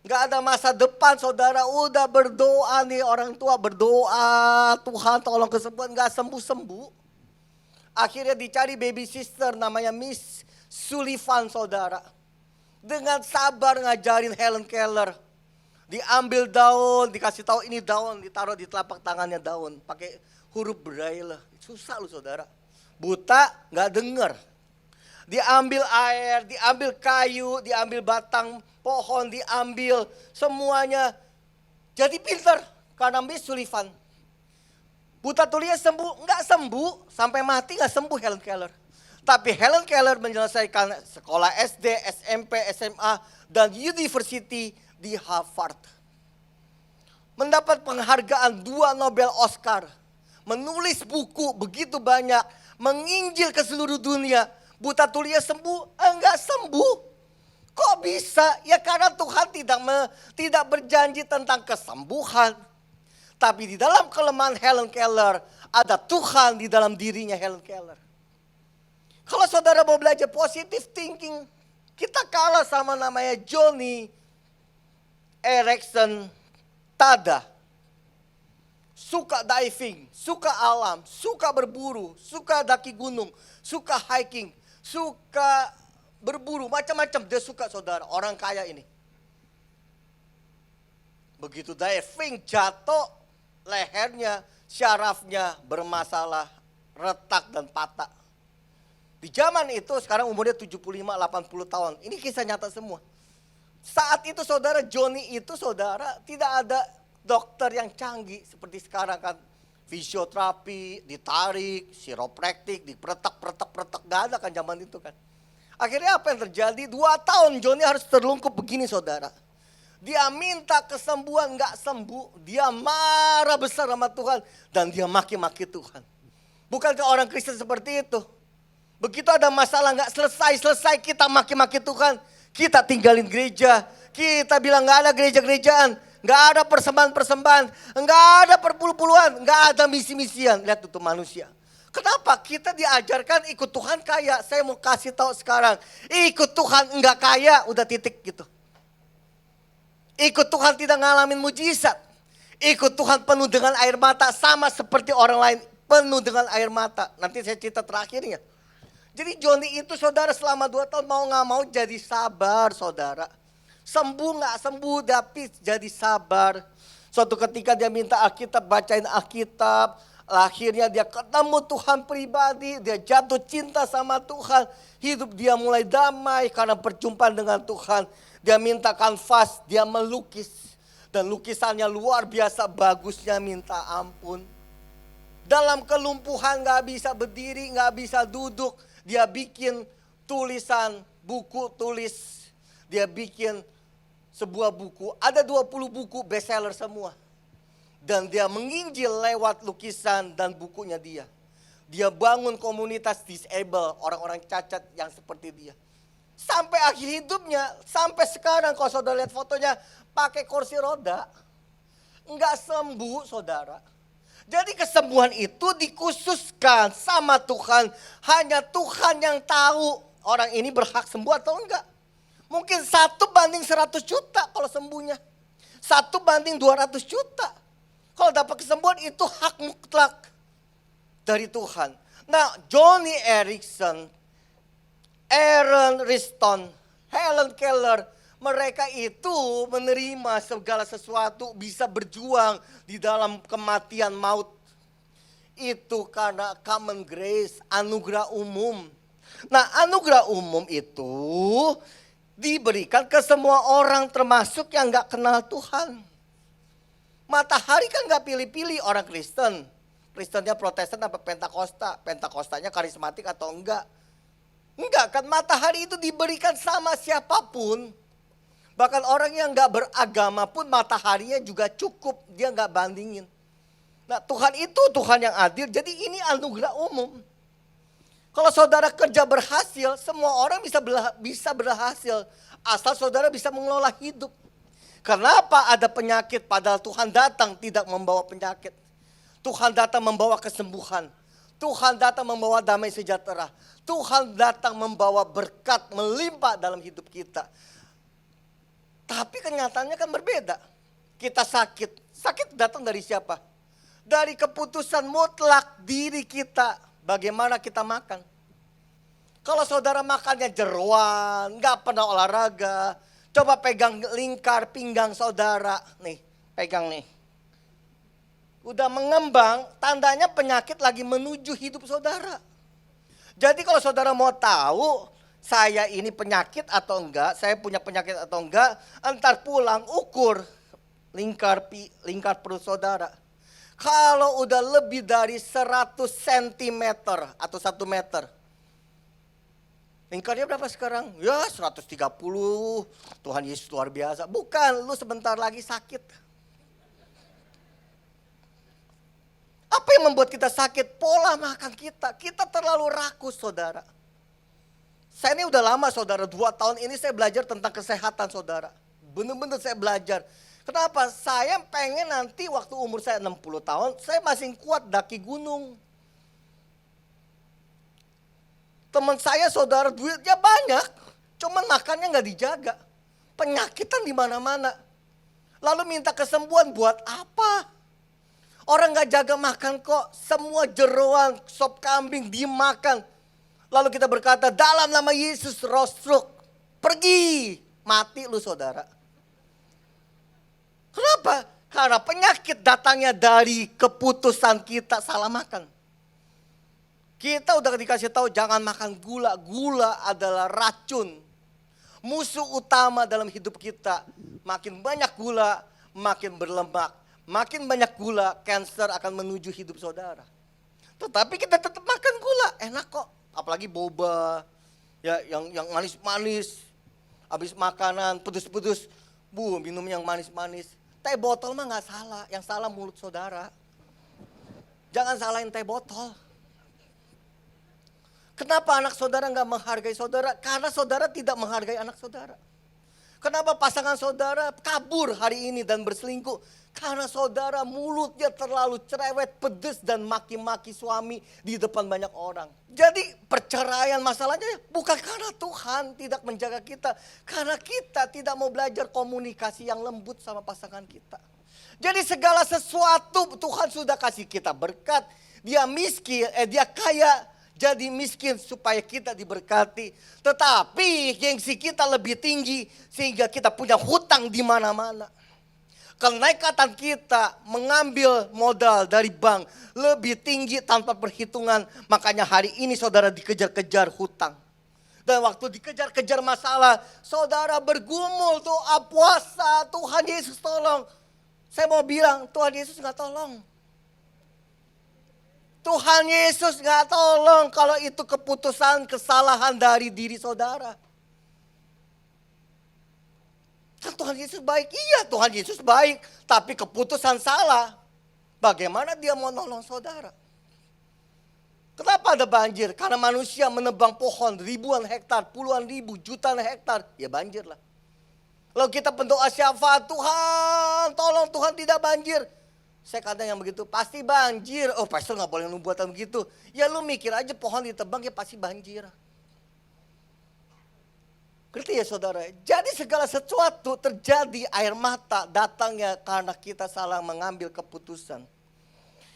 Nggak ada masa depan, saudara. Udah berdoa nih, orang tua berdoa, Tuhan tolong kesembuhan, nggak sembuh-sembuh. Akhirnya dicari baby sister namanya Miss Sullivan, saudara. Dengan sabar ngajarin Helen Keller. Diambil daun, dikasih tahu ini daun, ditaruh di telapak tangannya daun. Pakai huruf braille. Susah loh, saudara. Buta, nggak denger. Diambil air, diambil kayu, diambil batang pohon, diambil semuanya. Jadi pintar karena Miss Sullivan. Buta tulinya sembuh, nggak sembuh, sampai mati nggak sembuh Helen Keller. Tapi Helen Keller menyelesaikan sekolah SD, SMP, SMA, dan university di Harvard. Mendapat penghargaan 2 Nobel Oscar. Menulis buku begitu banyak, menginjil ke seluruh dunia. Buta tulinya sembuh, enggak sembuh. Kok bisa? Ya karena Tuhan tidak berjanji tentang kesembuhan. Tapi di dalam kelemahan Helen Keller, ada Tuhan di dalam dirinya Helen Keller. Kalau saudara mau belajar positive thinking, kita kalah sama namanya Johnny Erickson Tada. Suka diving, suka alam, suka berburu, suka daki gunung, suka hiking, suka berburu, macam-macam dia suka, saudara. Orang kaya ini. Begitu diving jatuh, lehernya, syarafnya bermasalah, retak dan patah. Di zaman itu sekarang umurnya 75-80 tahun. Ini kisah nyata semua. Saat itu saudara, Johnny itu saudara tidak ada dokter yang canggih seperti sekarang kan. Fisioterapi, ditarik, chiropractic, diperetak, gak ada kan zaman itu kan. Akhirnya apa yang terjadi? 2 tahun Johnny harus terlungkup begini, saudara. Dia minta kesembuhan, gak sembuh. Dia marah besar sama Tuhan. Dan dia maki-maki Tuhan. Bukankah orang Kristen seperti itu? Begitu ada masalah gak selesai kita maki-maki Tuhan. Kita tinggalin gereja. Kita bilang gak ada gereja-gerejaan. Gak ada persembahan-persembahan. Gak ada perpuluh-puluhan. Gak ada misi-misian. Lihat itu manusia. Kenapa? Kita diajarkan ikut Tuhan kaya. Saya mau kasih tahu sekarang. Ikut Tuhan enggak kaya. Udah titik gitu. Ikut Tuhan tidak ngalamin mujizat. Ikut Tuhan penuh dengan air mata. Sama seperti orang lain penuh dengan air mata. Nanti saya cerita terakhirnya. Jadi Joni itu saudara selama 2 tahun mau gak mau jadi sabar saudara. Sembuh gak sembuh tapi jadi sabar. Suatu ketika dia minta Alkitab, bacain Alkitab. Akhirnya dia ketemu Tuhan pribadi, dia jatuh cinta sama Tuhan. Hidup dia mulai damai karena perjumpaan dengan Tuhan. Dia minta kanvas, dia melukis. Dan lukisannya luar biasa bagusnya, minta ampun. Dalam kelumpuhan gak bisa berdiri, gak bisa duduk. Dia bikin tulisan, buku tulis. Dia bikin sebuah buku, ada 20 buku bestseller semua. Dan dia menginjil lewat lukisan dan bukunya dia. Dia bangun komunitas disable, orang-orang cacat yang seperti dia. Sampai akhir hidupnya, sampai sekarang kalau saudara lihat fotonya, pakai kursi roda. Enggak sembuh saudara. Jadi kesembuhan itu dikhususkan sama Tuhan. Hanya Tuhan yang tahu orang ini berhak sembuh atau enggak. Mungkin 1 banding 100 juta kalau sembuhnya. 1 banding 200 juta. Kalau dapat kesembuhan itu hak mutlak dari Tuhan. Nah, Joni Eareckson, Aaron Riston, Helen Keller, mereka itu menerima segala sesuatu, bisa berjuang di dalam kematian maut. Itu karena common grace, anugerah umum. Nah, anugerah umum itu diberikan ke semua orang termasuk yang gak kenal Tuhan. Matahari kan gak pilih-pilih orang Kristen. Kristennya Protestan apa Pentakosta. Pentakostanya karismatik atau enggak. Enggak kan, matahari itu diberikan sama siapapun. Bahkan orang yang gak beragama pun mataharinya juga cukup. Dia gak bandingin. Nah, Tuhan itu Tuhan yang adil. Jadi ini anugerah umum. Kalau saudara kerja berhasil, semua orang bisa berhasil. Asal saudara bisa mengelola hidup. Kenapa ada penyakit padahal Tuhan datang tidak membawa penyakit. Tuhan datang membawa kesembuhan. Tuhan datang membawa damai sejahtera. Tuhan datang membawa berkat melimpah dalam hidup kita. Tapi kenyataannya kan berbeda. Kita sakit. Sakit datang dari siapa? Dari keputusan mutlak diri kita. Bagaimana kita makan. Kalau saudara makannya jeroan, gak pernah olahraga. Coba pegang lingkar pinggang saudara. Nih, pegang nih. Udah mengembang, tandanya penyakit lagi menuju hidup saudara. Jadi kalau saudara mau tahu saya ini penyakit atau enggak, saya punya penyakit atau enggak, entar pulang ukur lingkar perut saudara. Kalau udah lebih dari 100 cm atau 1 meter. Lingkarnya berapa sekarang? Ya 130. Tuhan Yesus luar biasa. Bukan, lu sebentar lagi sakit. Apa yang membuat kita sakit? Pola makan kita. Kita terlalu rakus saudara. Saya ini udah lama saudara, 2 tahun ini saya belajar tentang kesehatan saudara. Bener-bener saya belajar. Kenapa? Saya pengen nanti waktu umur saya 60 tahun, saya masih kuat daki gunung. Teman saya saudara duitnya banyak, cuman makannya gak dijaga. Penyakitan di mana-mana. Lalu minta kesembuhan buat apa? Orang gak jaga makan kok, semua jeroan, sop kambing dimakan. Lalu kita berkata, dalam nama Yesus roh stroke, pergi, mati lu saudara. Kenapa? Karena penyakit datangnya dari keputusan kita salah makan. Kita udah dikasih tahu jangan makan gula. Gula adalah racun. Musuh utama dalam hidup kita. Makin banyak gula, makin berlemak. Makin banyak gula, kanker akan menuju hidup saudara. Tetapi kita tetap makan gula, enak kok. Apalagi boba, ya yang manis-manis. Habis makanan, pedes-pedes, minum yang manis-manis. Teh botol mah gak salah, yang salah mulut saudara. Jangan salahin teh botol. Kenapa anak saudara gak menghargai saudara? Karena saudara tidak menghargai anak saudara. Kenapa pasangan saudara kabur hari ini dan berselingkuh? Karena saudara mulutnya terlalu cerewet, pedes dan maki-maki suami di depan banyak orang. Jadi perceraian masalahnya bukan karena Tuhan tidak menjaga kita. Karena kita tidak mau belajar komunikasi yang lembut sama pasangan kita. Jadi segala sesuatu Tuhan sudah kasih kita berkat. Dia miskin, dia kaya. jadi miskin supaya kita diberkati. Tetapi gengsi kita lebih tinggi sehingga kita punya hutang di mana-mana. Kenaikatan kita mengambil modal dari bank lebih tinggi tanpa perhitungan. Makanya hari ini saudara dikejar-kejar hutang. Dan waktu dikejar-kejar masalah, saudara bergumul, doa, puasa, Tuhan Yesus tolong. Saya mau bilang, Tuhan Yesus gak tolong. Tuhan Yesus gak tolong kalau itu keputusan kesalahan dari diri saudara. Kan Tuhan Yesus baik, iya Tuhan Yesus baik, tapi keputusan salah. Bagaimana dia mau nolong saudara? Kenapa ada banjir? Karena manusia menebang pohon ribuan hektar, puluhan ribu, jutaan hektar, ya banjir lah. Lalu kita berdoa syafaat, Tuhan tolong Tuhan tidak banjir. Saya kadang yang begitu, pasti banjir. Oh pastor gak boleh nubuatan begitu. Ya lu mikir aja pohon ditebang ya pasti banjir. Ngerti ya saudara? Jadi segala sesuatu terjadi air mata datangnya karena kita salah mengambil keputusan.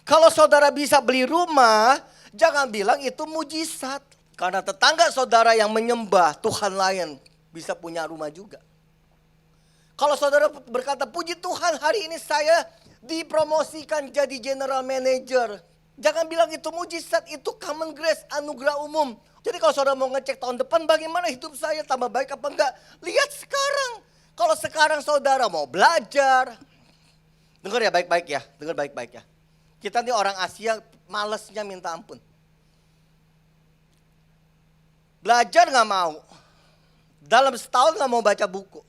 Kalau saudara bisa beli rumah, jangan bilang itu mujizat. Karena tetangga saudara yang menyembah Tuhan lain bisa punya rumah juga. Kalau saudara berkata, puji Tuhan hari ini saya dipromosikan jadi general manager. Jangan bilang itu mujizat, itu common grace, anugerah umum. Jadi kalau saudara mau ngecek tahun depan bagaimana hidup saya tambah baik apa enggak, lihat sekarang. Kalau sekarang saudara mau belajar, dengar ya baik-baik ya, dengar baik-baik ya. Kita nih orang Asia malesnya minta ampun. Belajar gak mau, dalam setahun gak mau baca buku.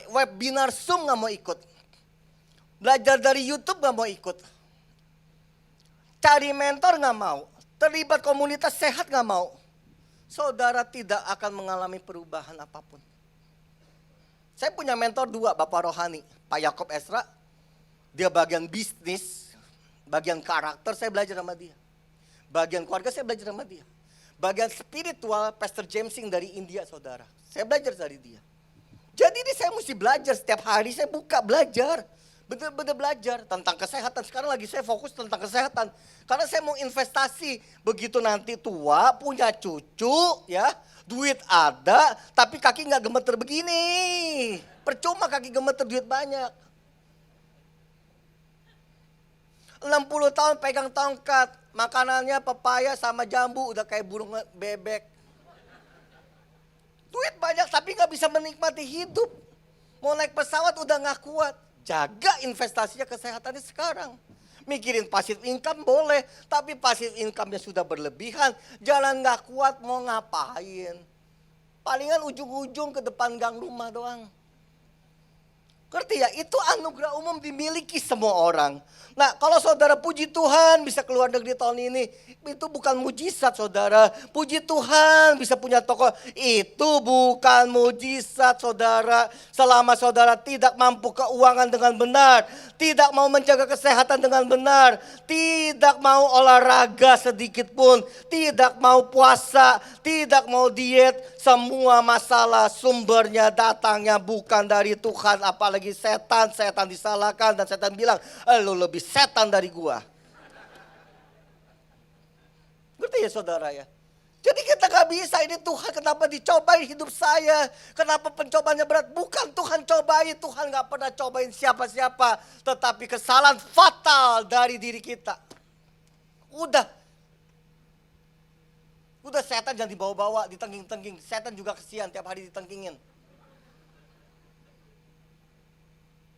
Webinar Zoom gak mau ikut. Belajar dari YouTube gak mau ikut. Cari mentor gak mau. Terlibat komunitas sehat gak mau. Saudara tidak akan mengalami perubahan apapun. Saya punya mentor 2, Bapak Rohani. Pak Yakob Esra. Dia bagian bisnis, bagian karakter saya belajar sama dia. Bagian keluarga saya belajar sama dia. Bagian spiritual, Pastor Jamesing dari India saudara. Saya belajar dari dia. Jadi ini saya mesti belajar setiap hari, saya buka belajar. Benar-benar belajar tentang kesehatan. Sekarang lagi saya fokus tentang kesehatan. Karena saya mau investasi. Begitu nanti tua, punya cucu, ya, duit ada, tapi kaki gak gemeter begini. Percuma kaki gemeter, duit banyak. 60 tahun pegang tongkat, makanannya pepaya sama jambu, udah kayak burung bebek. Duit banyak tapi gak bisa menikmati hidup. Mau naik pesawat udah gak kuat. Jaga investasinya kesehatannya sekarang. Mikirin passive income boleh, tapi passive income-nya sudah berlebihan, jalan gak kuat mau ngapain. Palingan ujung-ujung ke depan gang rumah doang. Ngerti ya, itu anugerah umum dimiliki semua orang. Nah kalau saudara puji Tuhan bisa keluar negeri tahun ini, itu bukan mujizat saudara. Puji Tuhan bisa punya toko, itu bukan mujizat saudara. Selama saudara tidak mampu keuangan dengan benar, tidak mau menjaga kesehatan dengan benar, tidak mau olahraga sedikit pun, tidak mau puasa, tidak mau diet, semua masalah sumbernya datangnya bukan dari Tuhan, apalagi setan disalahkan dan setan bilang, lu lebih setan dari gua. Ngerti ya saudara ya? Jadi kita gak bisa, ini Tuhan kenapa dicobain hidup saya, kenapa pencobanya berat, bukan Tuhan cobain, Tuhan gak pernah cobain siapa-siapa, tetapi kesalahan fatal dari diri kita. Udah setan jangan dibawa-bawa, ditengking-tengking, setan juga kesian tiap hari ditengkingin.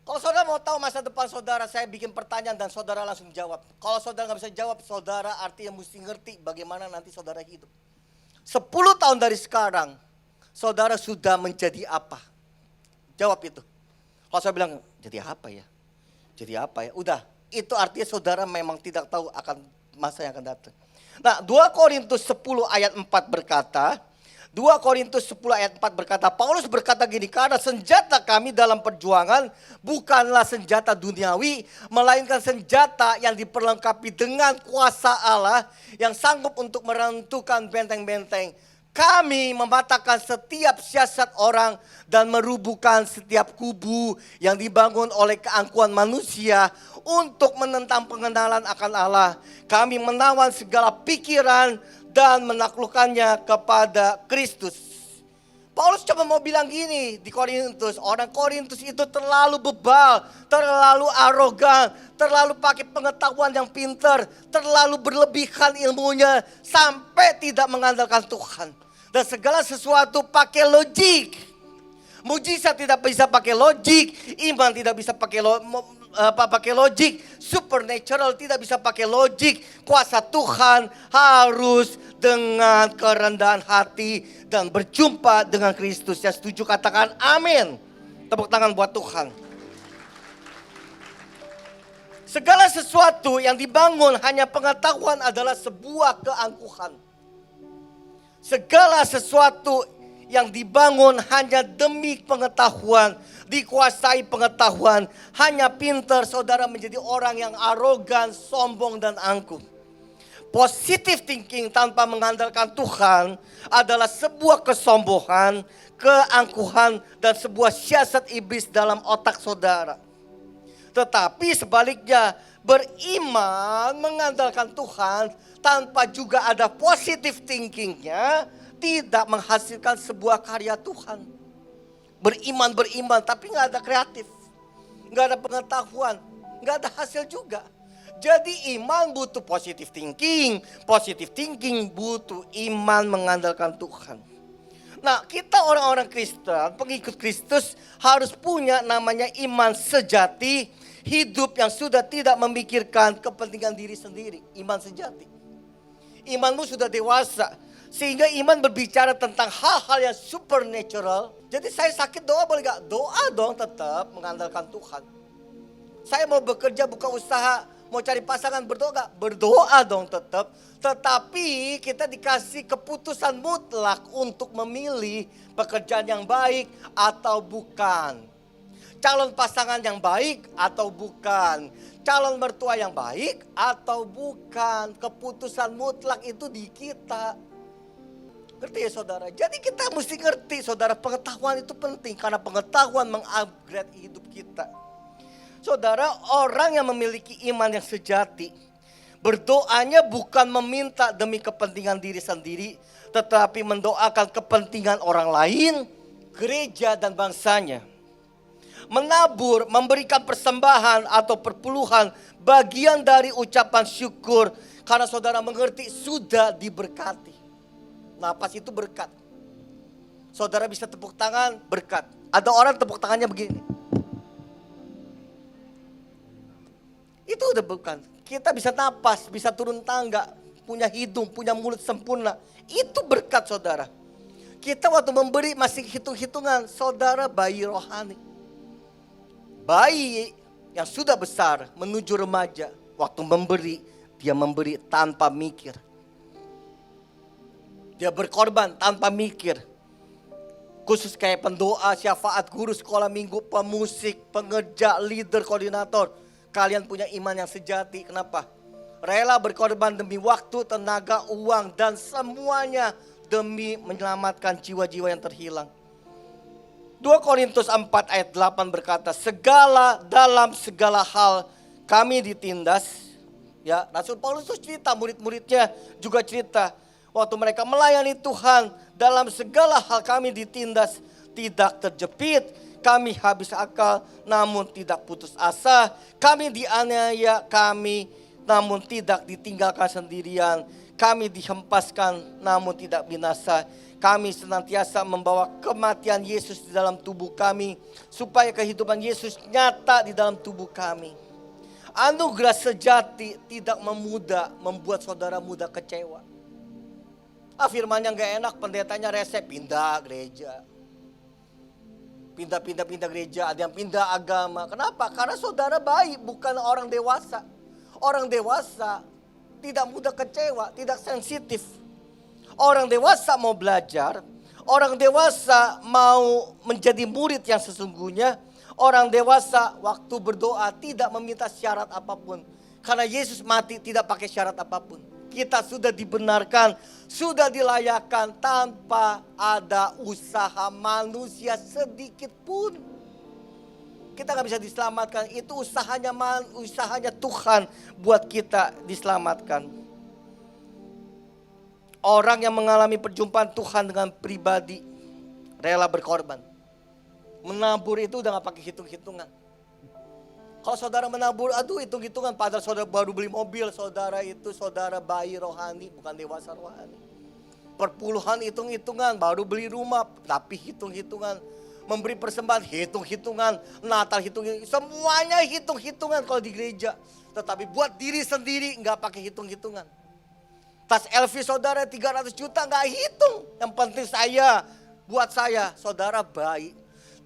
Kalau saudara mau tahu masa depan saudara, saya bikin pertanyaan dan saudara langsung jawab. Kalau saudara gak bisa jawab, saudara artinya mesti ngerti bagaimana nanti saudara hidup. 10 tahun dari sekarang, saudara sudah menjadi apa? Jawab itu. Kalau saya bilang, jadi apa ya? Jadi apa ya? Udah, itu artinya saudara memang tidak tahu akan masa yang akan datang. Nah 2 Korintus 10 ayat 4 berkata, 2 Korintus 10 ayat 4 berkata, Paulus berkata gini, karena senjata kami dalam perjuangan bukanlah senjata duniawi, melainkan senjata yang diperlengkapi dengan kuasa Allah yang sanggup untuk meruntuhkan benteng-benteng. Kami mematahkan setiap siasat orang dan merubuhkan setiap kubu yang dibangun oleh keangkuhan manusia untuk menentang pengenalan akan Allah. Kami menawan segala pikiran dan menaklukkannya kepada Kristus. Paulus cuma mau bilang gini di Korintus, orang Korintus itu terlalu bebal, terlalu arogan, terlalu pakai pengetahuan yang pintar, terlalu berlebihan ilmunya sampai tidak mengandalkan Tuhan. Dan segala sesuatu pakai logik. Mujizat tidak bisa pakai logik, iman tidak bisa pakai logik, supernatural tidak bisa pakai logik. Kuasa Tuhan harus dengan kerendahan hati dan berjumpa dengan Kristus. Yang setuju katakan amin. Tepuk tangan buat Tuhan. Segala sesuatu yang dibangun hanya pengetahuan adalah sebuah keangkuhan. Segala sesuatu yang dibangun hanya demi pengetahuan, dikuasai pengetahuan, hanya pintar, saudara menjadi orang yang arogan, sombong dan angkuh. Positive thinking tanpa mengandalkan Tuhan adalah sebuah kesombongan, keangkuhan dan sebuah siasat iblis dalam otak saudara. Tetapi sebaliknya, beriman mengandalkan Tuhan tanpa juga ada positive thinkingnya tidak menghasilkan sebuah karya Tuhan. Beriman tapi gak ada kreatif, gak ada pengetahuan, gak ada hasil juga. Jadi iman butuh positive thinking butuh iman mengandalkan Tuhan. Nah, kita orang-orang Kristen, pengikut Kristus harus punya namanya iman sejati, hidup yang sudah tidak memikirkan kepentingan diri sendiri, iman sejati. Imanmu sudah dewasa, sehingga iman berbicara tentang hal-hal yang supernatural. Jadi saya sakit doa boleh gak? Doa dong tetap mengandalkan Tuhan. Saya mau bekerja buka usaha, mau cari pasangan berdoa gak? Berdoa dong tetap. Tetapi kita dikasih keputusan mutlak untuk memilih pekerjaan yang baik atau bukan. Calon pasangan yang baik atau bukan. Calon mertua yang baik atau bukan. Keputusan mutlak itu di kita. Ngerti ya saudara? Jadi kita mesti ngerti saudara, pengetahuan itu penting. Karena pengetahuan mengupgrade hidup kita. Saudara, orang yang memiliki iman yang sejati, berdoanya bukan meminta demi kepentingan diri sendiri, tetapi mendoakan kepentingan orang lain, gereja dan bangsanya. Menabur, memberikan persembahan atau perpuluhan bagian dari ucapan syukur karena saudara mengerti sudah diberkati. Napas itu berkat. Saudara bisa tepuk tangan, berkat. Ada orang tepuk tangannya begini. Itu udah bukan. Kita bisa napas, bisa turun tangga, punya hidung, punya mulut sempurna. Itu berkat saudara. Kita waktu memberi masih hitung-hitungan, saudara bayi rohani. Bayi yang sudah besar menuju remaja, waktu memberi, dia memberi tanpa mikir. Dia berkorban tanpa mikir. Khusus kayak pendoa, syafaat, guru sekolah minggu, pemusik, pengerja, leader, koordinator. Kalian punya iman yang sejati. Kenapa? Rela berkorban demi waktu, tenaga, uang, dan semuanya demi menyelamatkan jiwa-jiwa yang terhilang. 2 Korintus 4 ayat 8 berkata, dalam segala hal kami ditindas. Ya, Rasul Paulus itu cerita, murid-muridnya juga cerita. Waktu mereka melayani Tuhan, dalam segala hal kami ditindas, tidak terjepit. Kami habis akal, namun tidak putus asa. Kami dianiaya, namun tidak ditinggalkan sendirian. Kami dihempaskan, namun tidak binasa. Kami senantiasa membawa kematian Yesus di dalam tubuh kami, supaya kehidupan Yesus nyata di dalam tubuh kami. Anugerah sejati tidak membuat saudara muda kecewa. Firmannya gak enak, pendetanya rese, pindah gereja. Pindah gereja, ada yang pindah agama. Kenapa? Karena saudara baik, bukan orang dewasa. Orang dewasa tidak mudah kecewa, tidak sensitif. Orang dewasa mau belajar, orang dewasa mau menjadi murid yang sesungguhnya. Orang dewasa waktu berdoa tidak meminta syarat apapun. Karena Yesus mati tidak pakai syarat apapun. Kita sudah dibenarkan, sudah dilayakkan tanpa ada usaha manusia sedikit pun. Kita nggak bisa diselamatkan, itu usahanya Tuhan buat kita diselamatkan. Orang yang mengalami perjumpaan Tuhan dengan pribadi, rela berkorban. Menabur itu udah gak pakai hitung-hitungan. Kalau saudara menabur, aduh hitung-hitungan. Padahal saudara baru beli mobil, saudara bayi rohani, bukan dewasa rohani. Perpuluhan hitung-hitungan, baru beli rumah, tapi hitung-hitungan. Memberi persembahan, hitung-hitungan. Natal hitung-hitungan, semuanya hitung-hitungan kalau di gereja. Tetapi buat diri sendiri gak pakai hitung-hitungan. Tas LV saudara 300 juta gak hitung. Yang penting buat saya, saudara baik.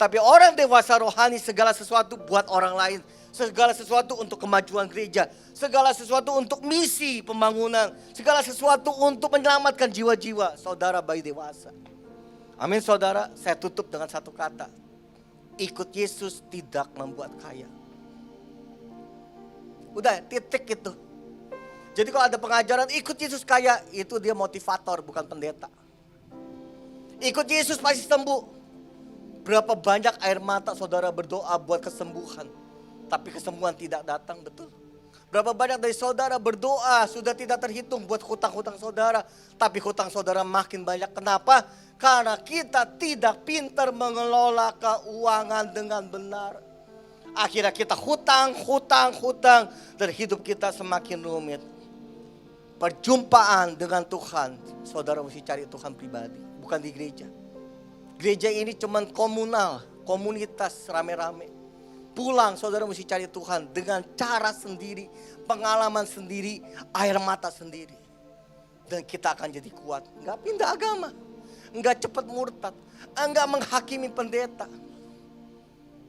Tapi orang dewasa rohani segala sesuatu buat orang lain. Segala sesuatu untuk kemajuan gereja. Segala sesuatu untuk misi pembangunan. Segala sesuatu untuk menyelamatkan jiwa-jiwa saudara bayi dewasa. Amin saudara, saya tutup dengan satu kata. Ikut Yesus tidak membuat kaya. Udah titik itu. Jadi kalau ada pengajaran ikut Yesus kaya, itu dia motivator bukan pendeta. Ikut Yesus pasti sembuh. Berapa banyak air mata saudara berdoa buat kesembuhan. Tapi kesembuhan tidak datang, betul. Berapa banyak dari saudara berdoa sudah tidak terhitung buat hutang-hutang saudara. Tapi hutang saudara makin banyak. Kenapa? Karena kita tidak pintar mengelola keuangan dengan benar. Akhirnya kita hutang. Dan hidup kita semakin rumit. Perjumpaan dengan Tuhan, saudara mesti cari Tuhan pribadi, bukan di gereja. Gereja ini cuman komunal, komunitas rame-rame. Pulang saudara mesti cari Tuhan dengan cara sendiri, pengalaman sendiri, air mata sendiri. Dan kita akan jadi kuat, enggak pindah agama, enggak cepat murtad, enggak menghakimi pendeta.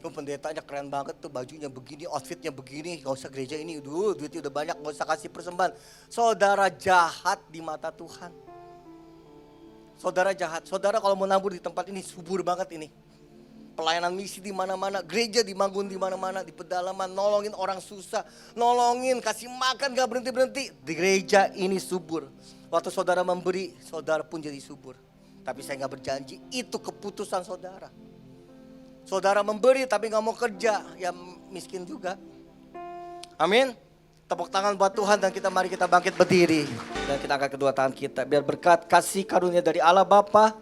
Pendetanya keren banget tuh, bajunya begini, outfitnya begini, gak usah gereja ini, duitnya udah banyak, gak usah kasih persembahan. Saudara jahat di mata Tuhan. Saudara jahat, saudara kalau mau nabur di tempat ini subur banget ini. Pelayanan misi di mana-mana, gereja dibangun di mana-mana, di pedalaman, nolongin orang susah, nolongin, kasih makan gak berhenti-berhenti. Di gereja ini subur. Waktu saudara memberi, saudara pun jadi subur. Tapi saya gak berjanji, itu keputusan saudara. Saudara memberi tapi gak mau kerja, ya miskin juga. Amin. Tepuk tangan buat Tuhan dan mari kita bangkit berdiri. Dan kita angkat kedua tangan kita. Biar berkat kasih karunia dari Allah Bapa,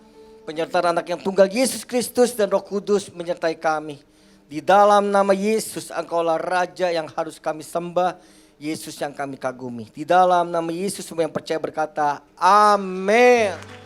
penyertaan anak yang tunggal Yesus Kristus dan Roh Kudus menyertai kami. Di dalam nama Yesus, Engkaulah Raja yang harus kami sembah. Yesus yang kami kagumi. Di dalam nama Yesus semua yang percaya berkata, amin.